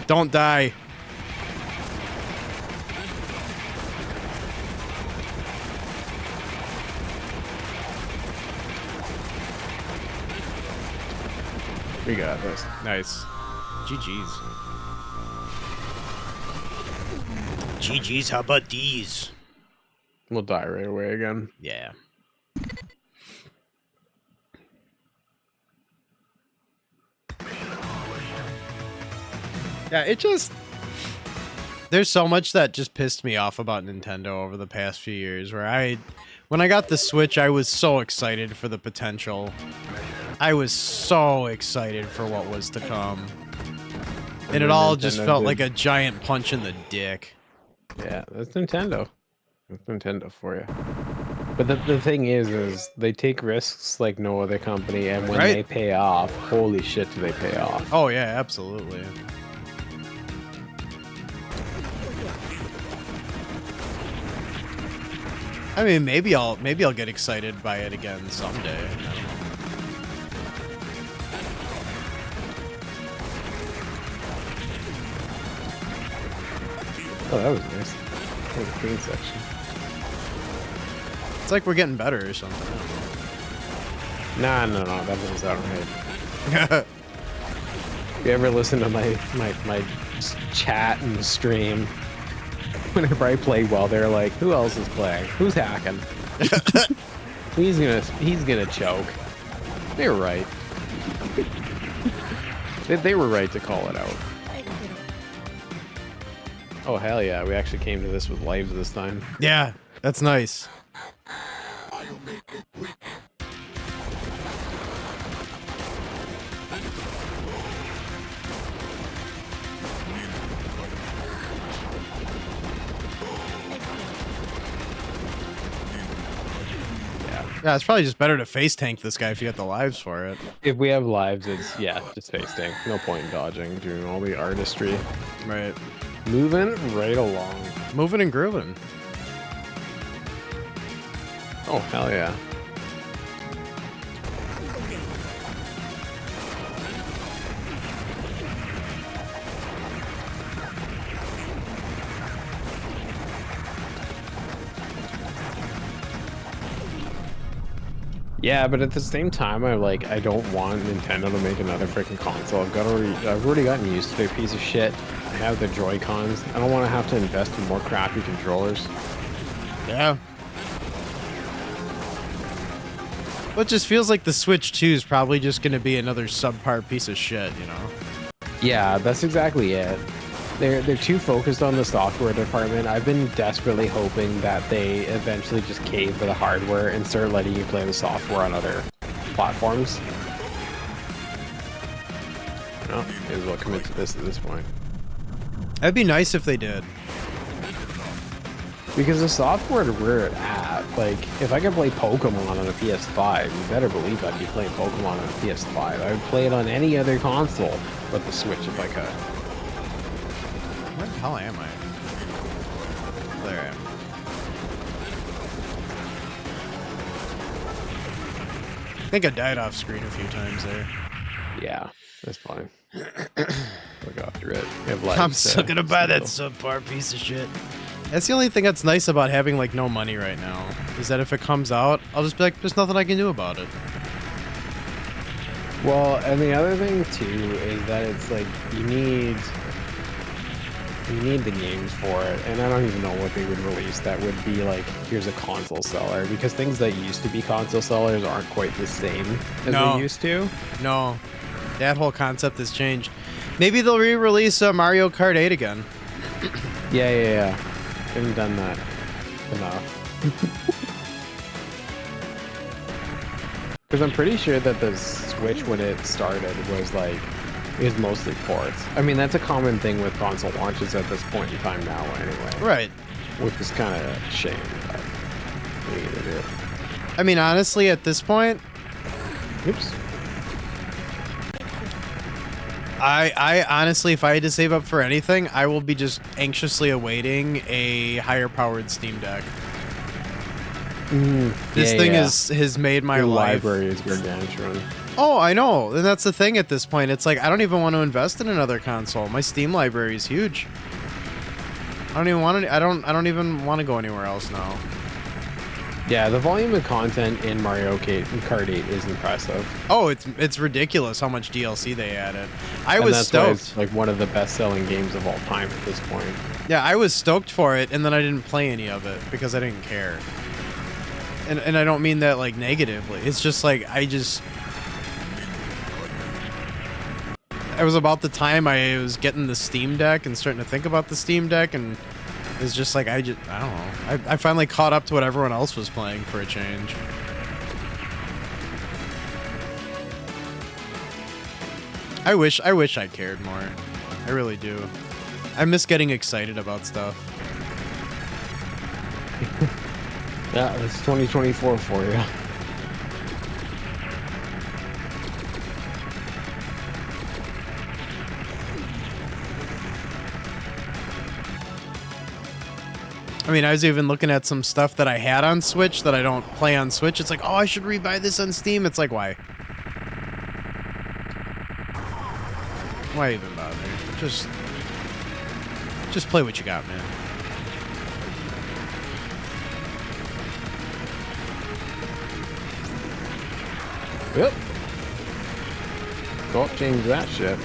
Don't die. We got this. Nice. GG's. GG's, how about these? We'll die right away again. Yeah. Yeah, it just... There's so much that just pissed me off about Nintendo over the past few years, where when I got the Switch, I was so excited for the potential. I was so excited for what was to come. And it all just felt like a giant punch in the dick. Yeah, that's Nintendo. That's Nintendo for you. But the thing is they take risks like no other company, and when they pay off, holy shit, do they pay off. Oh yeah, absolutely. I mean, maybe I'll get excited by it again someday. Oh, that was nice. That was a clean section. It's like we're getting better or something. Nah, no, that doesn't sound right. If you ever listen to my chat and stream, whenever I play well, they're like, who else is playing? Who's hacking? he's gonna choke. They were right. they were right to call it out. Oh hell yeah, we actually came to this with lives this time. Yeah, that's nice. Yeah, it's probably just better to face tank this guy if you got the lives for it. If we have lives, it's, yeah, just face tank. No point in dodging, doing all the artistry. Right. Moving right along. Moving and grooving. Oh, hell yeah. Yeah, but at the same time, I don't want Nintendo to make another freaking console. I've already gotten used to their piece of shit. I have the Joy-Cons. I don't want to have to invest in more crappy controllers. Yeah. Well, it just feels like the Switch 2 is probably just going to be another subpar piece of shit, you know? Yeah, that's exactly it. They're too focused on the software department. I've been desperately hoping that they eventually just cave for the hardware and start letting you play the software on other platforms. No, may as well commit to this at this point. That'd be nice if they did. Because the software we're at, like, if I could play Pokemon on a PS5, you better believe I'd be playing Pokemon on a PS5. I would play it on any other console but the Switch if I could. Where the hell am I? There I am. I think I died off screen a few times there. Yeah, that's fine. Look after it. You have life I'm to still gonna buy that steal. subpar piece of shit. That's the only thing that's nice about having like no money right now, is that if it comes out, I'll just be like, there's nothing I can do about it. Well, and the other thing too is that it's like you need the games for it, and I don't even know what they would release that would be like, here's a console seller, because things that used to be console sellers aren't quite the same as No. they used to. No, that whole concept has changed. Maybe they'll re-release Mario Kart 8 again. Yeah. Haven't done that enough. Because I'm pretty sure that the Switch, when it started, was like, it was mostly ports. I mean, that's a common thing with console launches at this point in time now, anyway. Right. Which is kind of a shame, but what are you gonna do? I mean, honestly, at this point, Oops. I honestly, if I had to save up for anything, I will be just anxiously awaiting a higher powered Steam Deck. This thing has made my Your life. library is gargantuan. Oh, I know, and that's the thing at this point. It's like I don't even want to invest in another console. My Steam library is huge. I don't even want to. I don't even want to go anywhere else now. Yeah, the volume of content in Mario Kart 8 is impressive. Oh, it's ridiculous how much DLC they added. I And was that's why stoked. it's like one of the best-selling games of all time at this point. Yeah, I was stoked for it, and then I didn't play any of it because I didn't care. And I don't mean that like negatively. It's just like I was about the time I was getting the Steam Deck and starting to think about the Steam Deck, and it's just like I don't know. I finally caught up to what everyone else was playing for a change. I wish I cared more. I really do. I miss getting excited about stuff. Yeah, it's 2024 for you. I mean, I was even looking at some stuff that I had on Switch that I don't play on Switch. It's like, oh, I should rebuy this on Steam. It's like, why? Why even bother? Just play what you got, man. Yep. Go change that shit.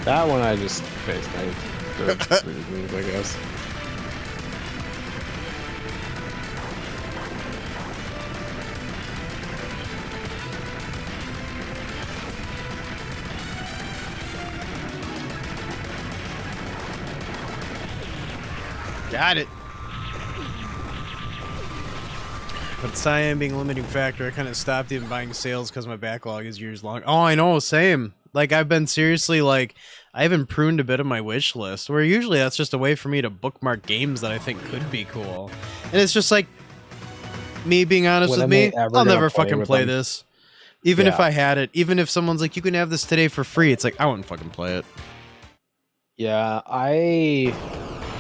That one I just face sniped. Reasons, I guess. Got it. But Cyan being a limiting factor, I kind of stopped even buying sales because my backlog is years long. Oh, I know, same. Like, I've been seriously, like, I haven't pruned a bit of my wish list, where usually that's just a way for me to bookmark games that I think could be cool. And it's just like, me being honest When with am me, I ever I'll gonna never play fucking with play them? this. Even if Yeah. I had it, even if someone's like, you can have this today for free, it's like, I wouldn't fucking play it. Yeah,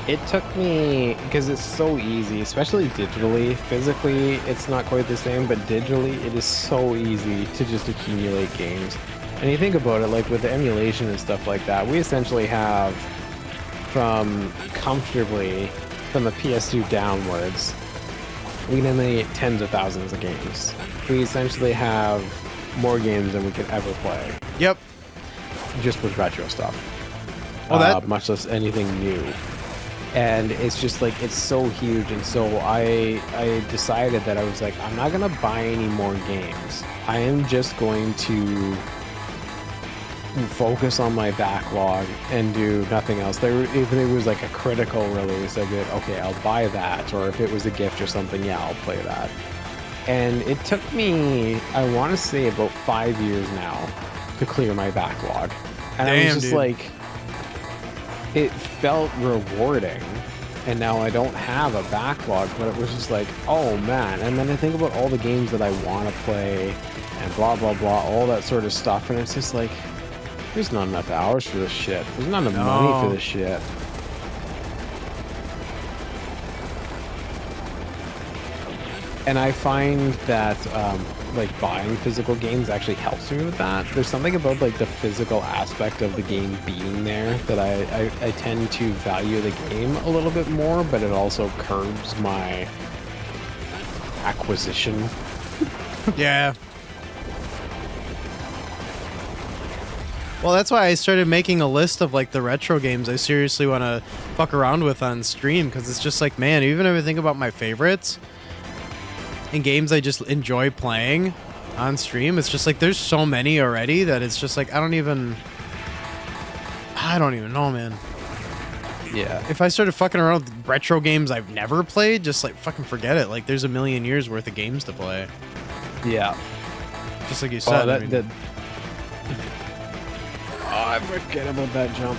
it took me, because it's so easy, especially digitally. Physically, it's not quite the same, but digitally, it is so easy to just accumulate games. And you think about it, like with the emulation and stuff like that, we essentially have comfortably from the PS2 downwards, we can emulate tens of thousands of games. We essentially have more games than we could ever play, Yep. just with retro stuff. Well, that- much less anything new. and it's just like it's so huge. And so I decided that I was like, I'm not gonna buy any more games. I am just going to focus on my backlog and do nothing else. If it was like a critical release, I'd be like, okay, I'll buy that. Or if it was a gift or something, yeah, I'll play that. And it took me, I want to say, about 5 years now to clear my backlog. And I was just like, it felt rewarding. And now I don't have a backlog, but it was just like, oh man. And then I think about all the games that I want to play and blah, blah, blah, all that sort of stuff. And it's just like, there's not enough hours for this shit. There's not enough money for this shit. And I find that like buying physical games actually helps me with that. There's something about like the physical aspect of the game being there that I tend to value the game a little bit more, but it also curbs my acquisition. Yeah. Well, that's why I started making a list of like the retro games I seriously want to fuck around with on stream, because it's just like, man, even if I think about my favorites and games I just enjoy playing on stream, it's just like there's so many already that it's just like I don't even know, man. Yeah. If I started fucking around with retro games I've never played, just like fucking forget it. Like there's a million years worth of games to play. Yeah. Just like you said. I forget about that jump.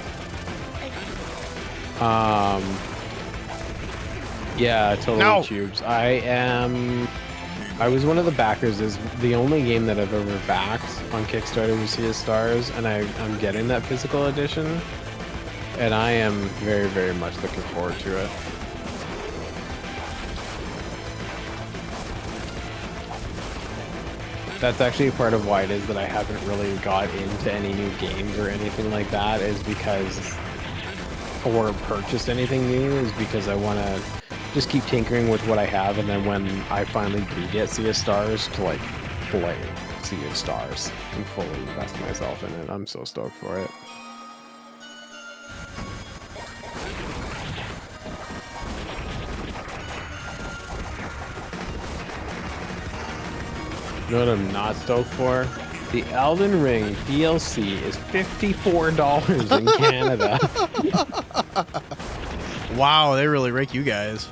Yeah, totally. No. Tubes. I was one of the backers. Is the only game that I've ever backed on Kickstarter was Sea of Stars, and I'm getting that physical edition, and I am very, very much looking forward to it. That's actually part of why it is that I haven't really got into any new games or anything like that, is because, or purchased anything new, is because I want to just keep tinkering with what I have, and then when I finally do get Sea of Stars, to like play Sea of Stars and fully invest myself in it. I'm so stoked for it. You know what I'm not stoked for? The Elden Ring DLC is $54 in Canada. Wow, they really rake you guys.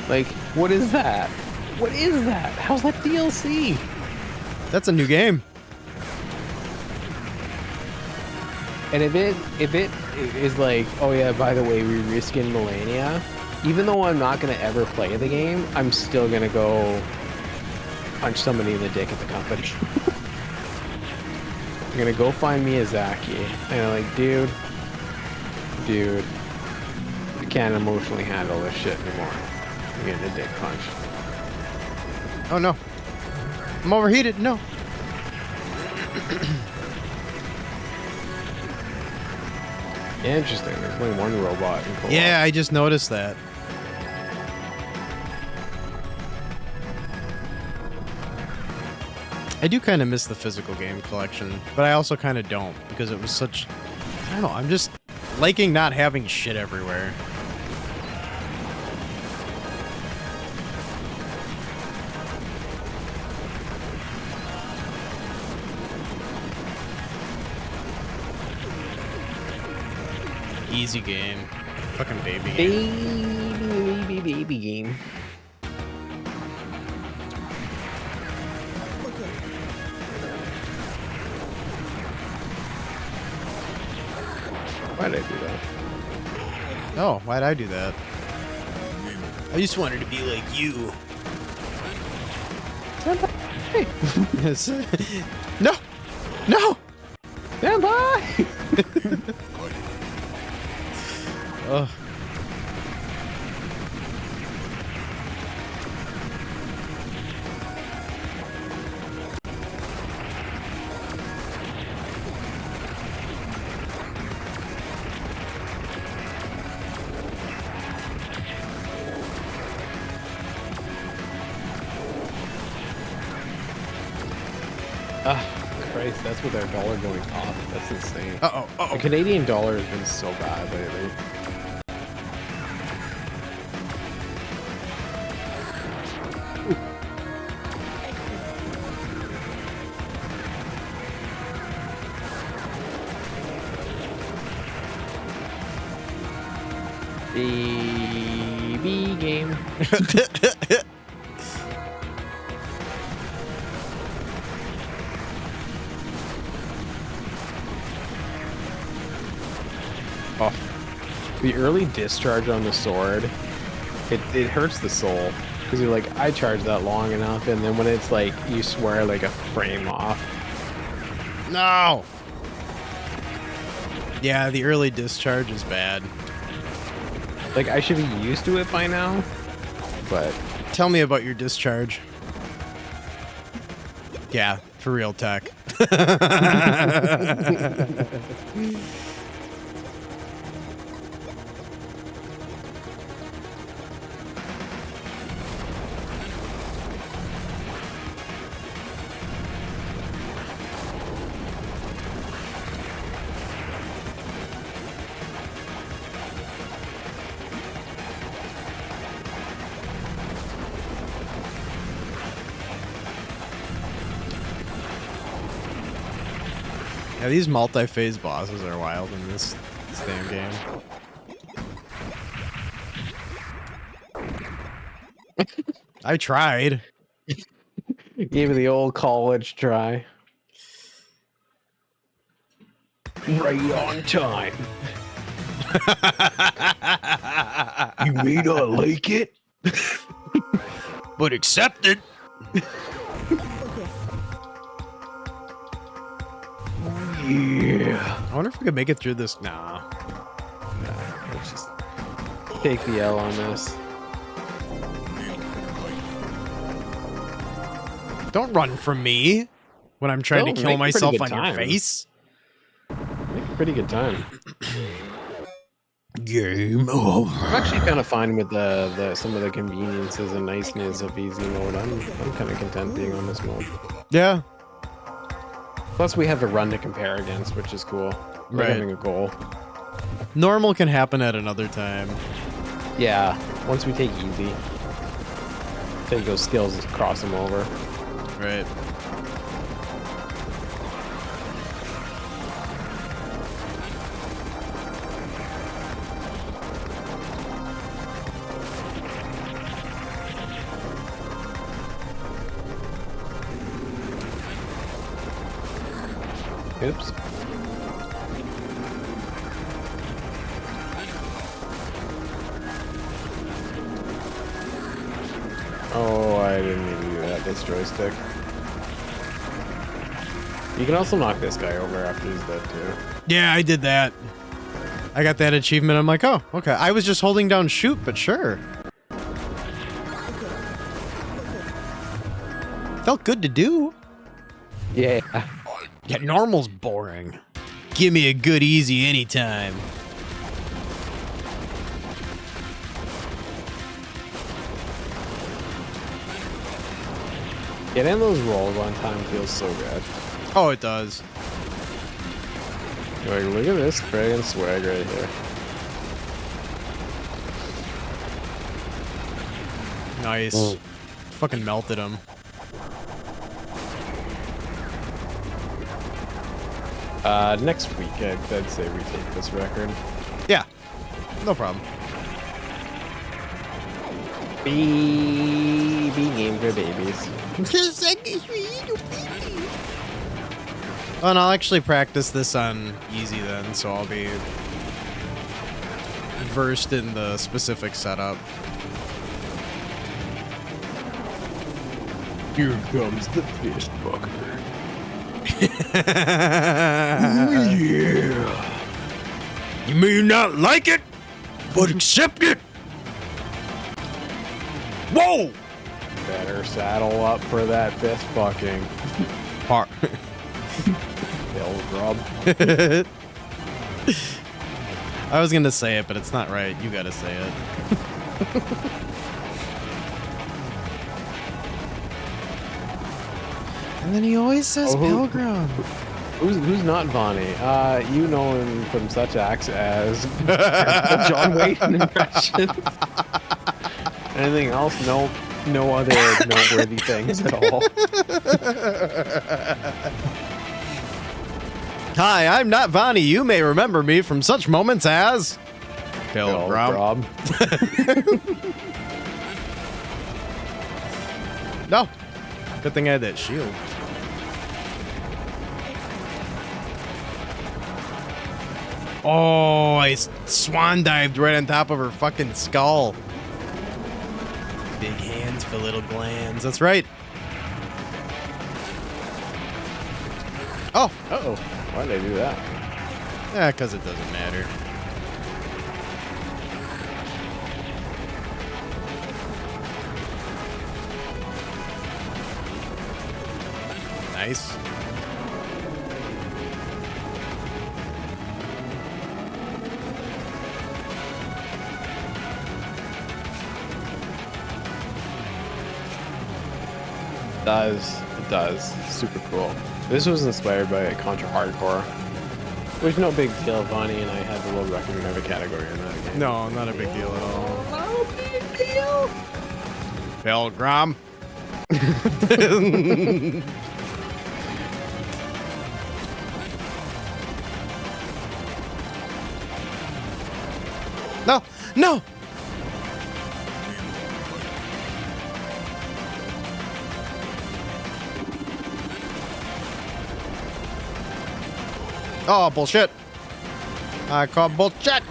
Like, what is that? What is that? How's that DLC? That's a new game. And if it is like, oh yeah, by the way, we reskin Millennia, even though I'm not gonna ever play the game, I'm still gonna go punch somebody in the dick at the company. I'm gonna go find Miyazaki, and I'm like, dude, I can't emotionally handle this shit anymore. I'm getting a dick punch. Oh no. I'm overheated. No. Interesting. There's only one robot in co-op. Yeah, I just noticed that. I do kind of miss the physical game collection, but I also kind of don't, because it was such... I don't know, I'm just liking not having shit everywhere. Easy game. Fucking baby game. Baby game. Why did I do that? Oh, why'd I do that? I just wanted to be like you. Hey. Yes. No! No! Stand by! Ugh. Christ, that's with our dollar going up. That's insane. Uh-oh, uh-oh. The Canadian dollar has been so bad lately. Baby game. Oh, the early discharge on the sword, it hurts the soul because you're like, I charged that long enough, and then when it's like you swear like a frame off. No. Yeah, the early discharge is bad. Like I should be used to it by now, but Tell me about your discharge. Yeah, for real tech. Yeah, these multi-phase bosses are wild in this damn game. I tried. gave it the old college try. Right on time. You may not like it, But accept it. yeah. I wonder if we could make it through this. Nah. Let's just take the L on this. Don't run from me when I'm trying No, to make kill a pretty myself good on your time. face. Make a pretty good time. Game over. I'm actually kind of fine with the some of the conveniences and niceness of easy mode. I'm kind of content being on this mode. Yeah. Plus, we have a run to compare against, which is cool. We're Right. having a goal. Normal can happen at another time. Yeah, once we take easy, take those skills and cross them over. Right. Oops. Oh, I didn't mean to do that. This joystick. You can also knock this guy over after he's dead too. Yeah, I did that. I got that achievement. I'm like, oh, okay. I was just holding down shoot, but sure. Felt good to do. Yeah. Yeah, normal's boring. Give me a good easy anytime. Getting those rolls on time feels so good. Oh, it does. You're like, look at this friggin' swag right here. Nice. Mm. Fucking melted him. Next week, I'd say we take this record. Yeah. No problem. Baby game for babies. Oh, and I'll actually practice this on easy then, so I'll be versed in the specific setup. Here comes the fist fucker. Yeah. You may not like it, but accept it. Whoa! Better saddle up for that fist fucking. Par- Hill grub. I was gonna say it, but it's not right. You gotta say it. And then he always says Pilgrim. Who's not Vonnie? You know him from such acts as John Wayne impressions. Anything else? No other noteworthy things at all. Hi, I'm not Vonnie. You may remember me from such moments as... Pilgrim. No. Good thing I had that shield. Oh, I swan dived right on top of her fucking skull. Big hands for little glands. That's right. Oh. Uh-oh. Why did I do that? Yeah, because it doesn't matter. Nice. It does. Super cool. This was inspired by Contra Hardcore, which no big deal. Vonnie and I had the world record in every category in that game. No, not a big deal at all. No big deal. Pilgrim. No, no. Oh, bullshit. I call bullshit.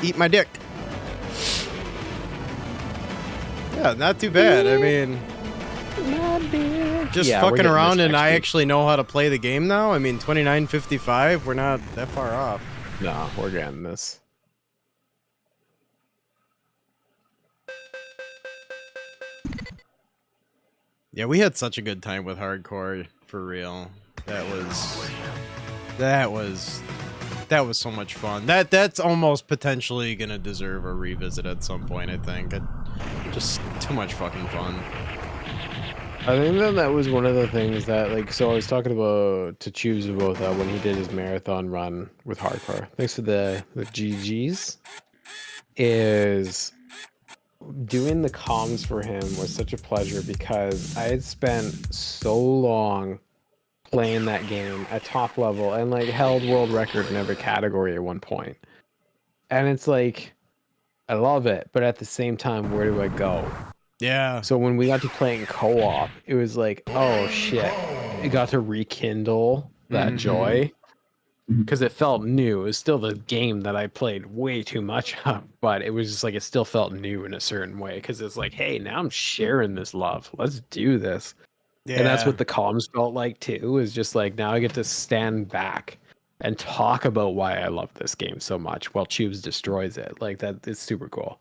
Eat my dick. Yeah, not too bad. I mean, just fucking around, and I actually know how to play the game now. I mean, 29.55, we're not that far off. No, we're getting this. Yeah, we had such a good time with hardcore, for real. That was so much fun. That's almost potentially gonna deserve a revisit at some point, I think. Just too much fucking fun. I think that was one of the things that, like, so I was talking about to choose about that when he did his marathon run with hardcore. Thanks for the GGs. Is doing the comms for him was such a pleasure because I had spent so long playing that game at top level and like held world record in every category at one point. And it's like, I love it, but at the same time, where do I go? Yeah. So when we got to playing co-op, it was like, oh shit, it got to rekindle that joy because it felt new. It was still the game that I played way too much of, but it was just like, it still felt new in a certain way because it's like, hey, now I'm sharing this love. Let's do this. Yeah. And that's what the comms felt like too, is just like, now I get to stand back and talk about why I love this game so much while Tubes destroys it. Like that, it's super cool.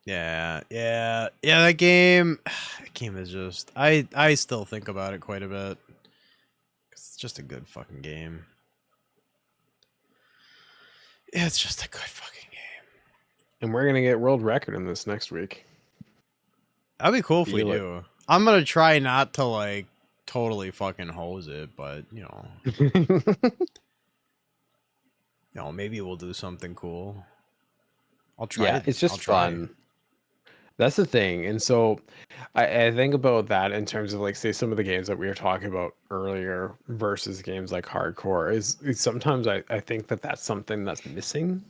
Yeah, that game is just, I still think about it quite a bit. It's just a good fucking game. Yeah, it's just a good fucking game. And we're gonna get world record in this next week. That'd be cool if we do. I'm gonna try not to like totally fucking hose it, but you know, maybe we'll do something cool. I'll try. Yeah, it's just fun. That's the thing. And so I think about that in terms of like, say, some of the games that we were talking about earlier versus games like hardcore is sometimes I think that that's something that's missing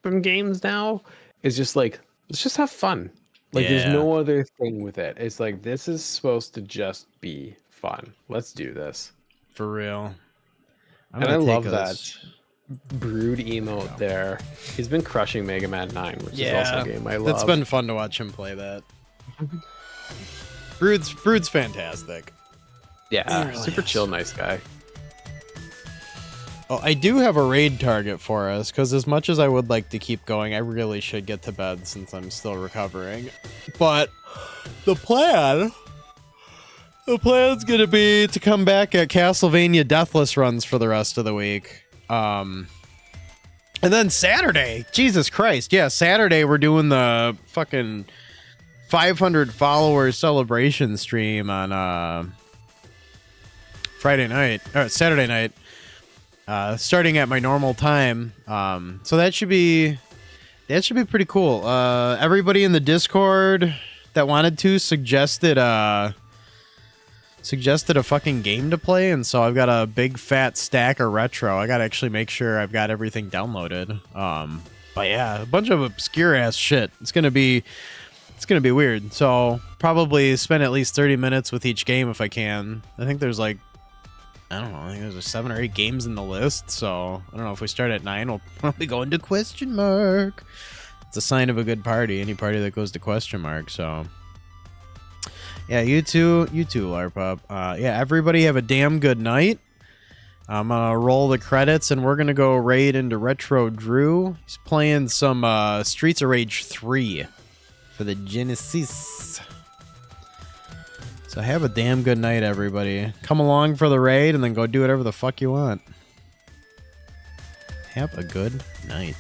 from games now, is just like, let's just have fun. Like there's no other thing with it. It's like, this is supposed to just be fun. Let's do this. For real. And I love that Brood emote there. He's been crushing Mega Man 9, which is also a game I love. It's been fun to watch him play that. Brood's fantastic. Yeah, really super chill, nice guy. Oh, I do have a raid target for us, because as much as I would like to keep going, I really should get to bed since I'm still recovering. But the plan's gonna be to come back at Castlevania Deathless runs for the rest of the week. And then Saturday, Jesus Christ, yeah, Saturday we're doing the fucking 500 followers celebration stream on Saturday night, starting at my normal time. So that should be pretty cool. Everybody in the Discord that wanted to suggested suggested a fucking game to play, and so I've got a big fat stack of retro. I gotta actually make sure I've got everything downloaded. But yeah, a bunch of obscure ass shit. It's gonna be weird. So probably spend at least 30 minutes with each game if I can. I think there's like, I don't know, I think there's 7 or 8 games in the list. So I don't know, if we start at 9, we'll probably go into question mark. It's a sign of a good party. Any party that goes to question mark. So yeah, you too, LARPup. Yeah, everybody have a damn good night. I'm gonna roll the credits, and we're gonna go raid into Retro Drew. He's playing some Streets of Rage 3 for the Genesis. So have a damn good night, everybody. Come along for the raid, and then go do whatever the fuck you want. Have a good night.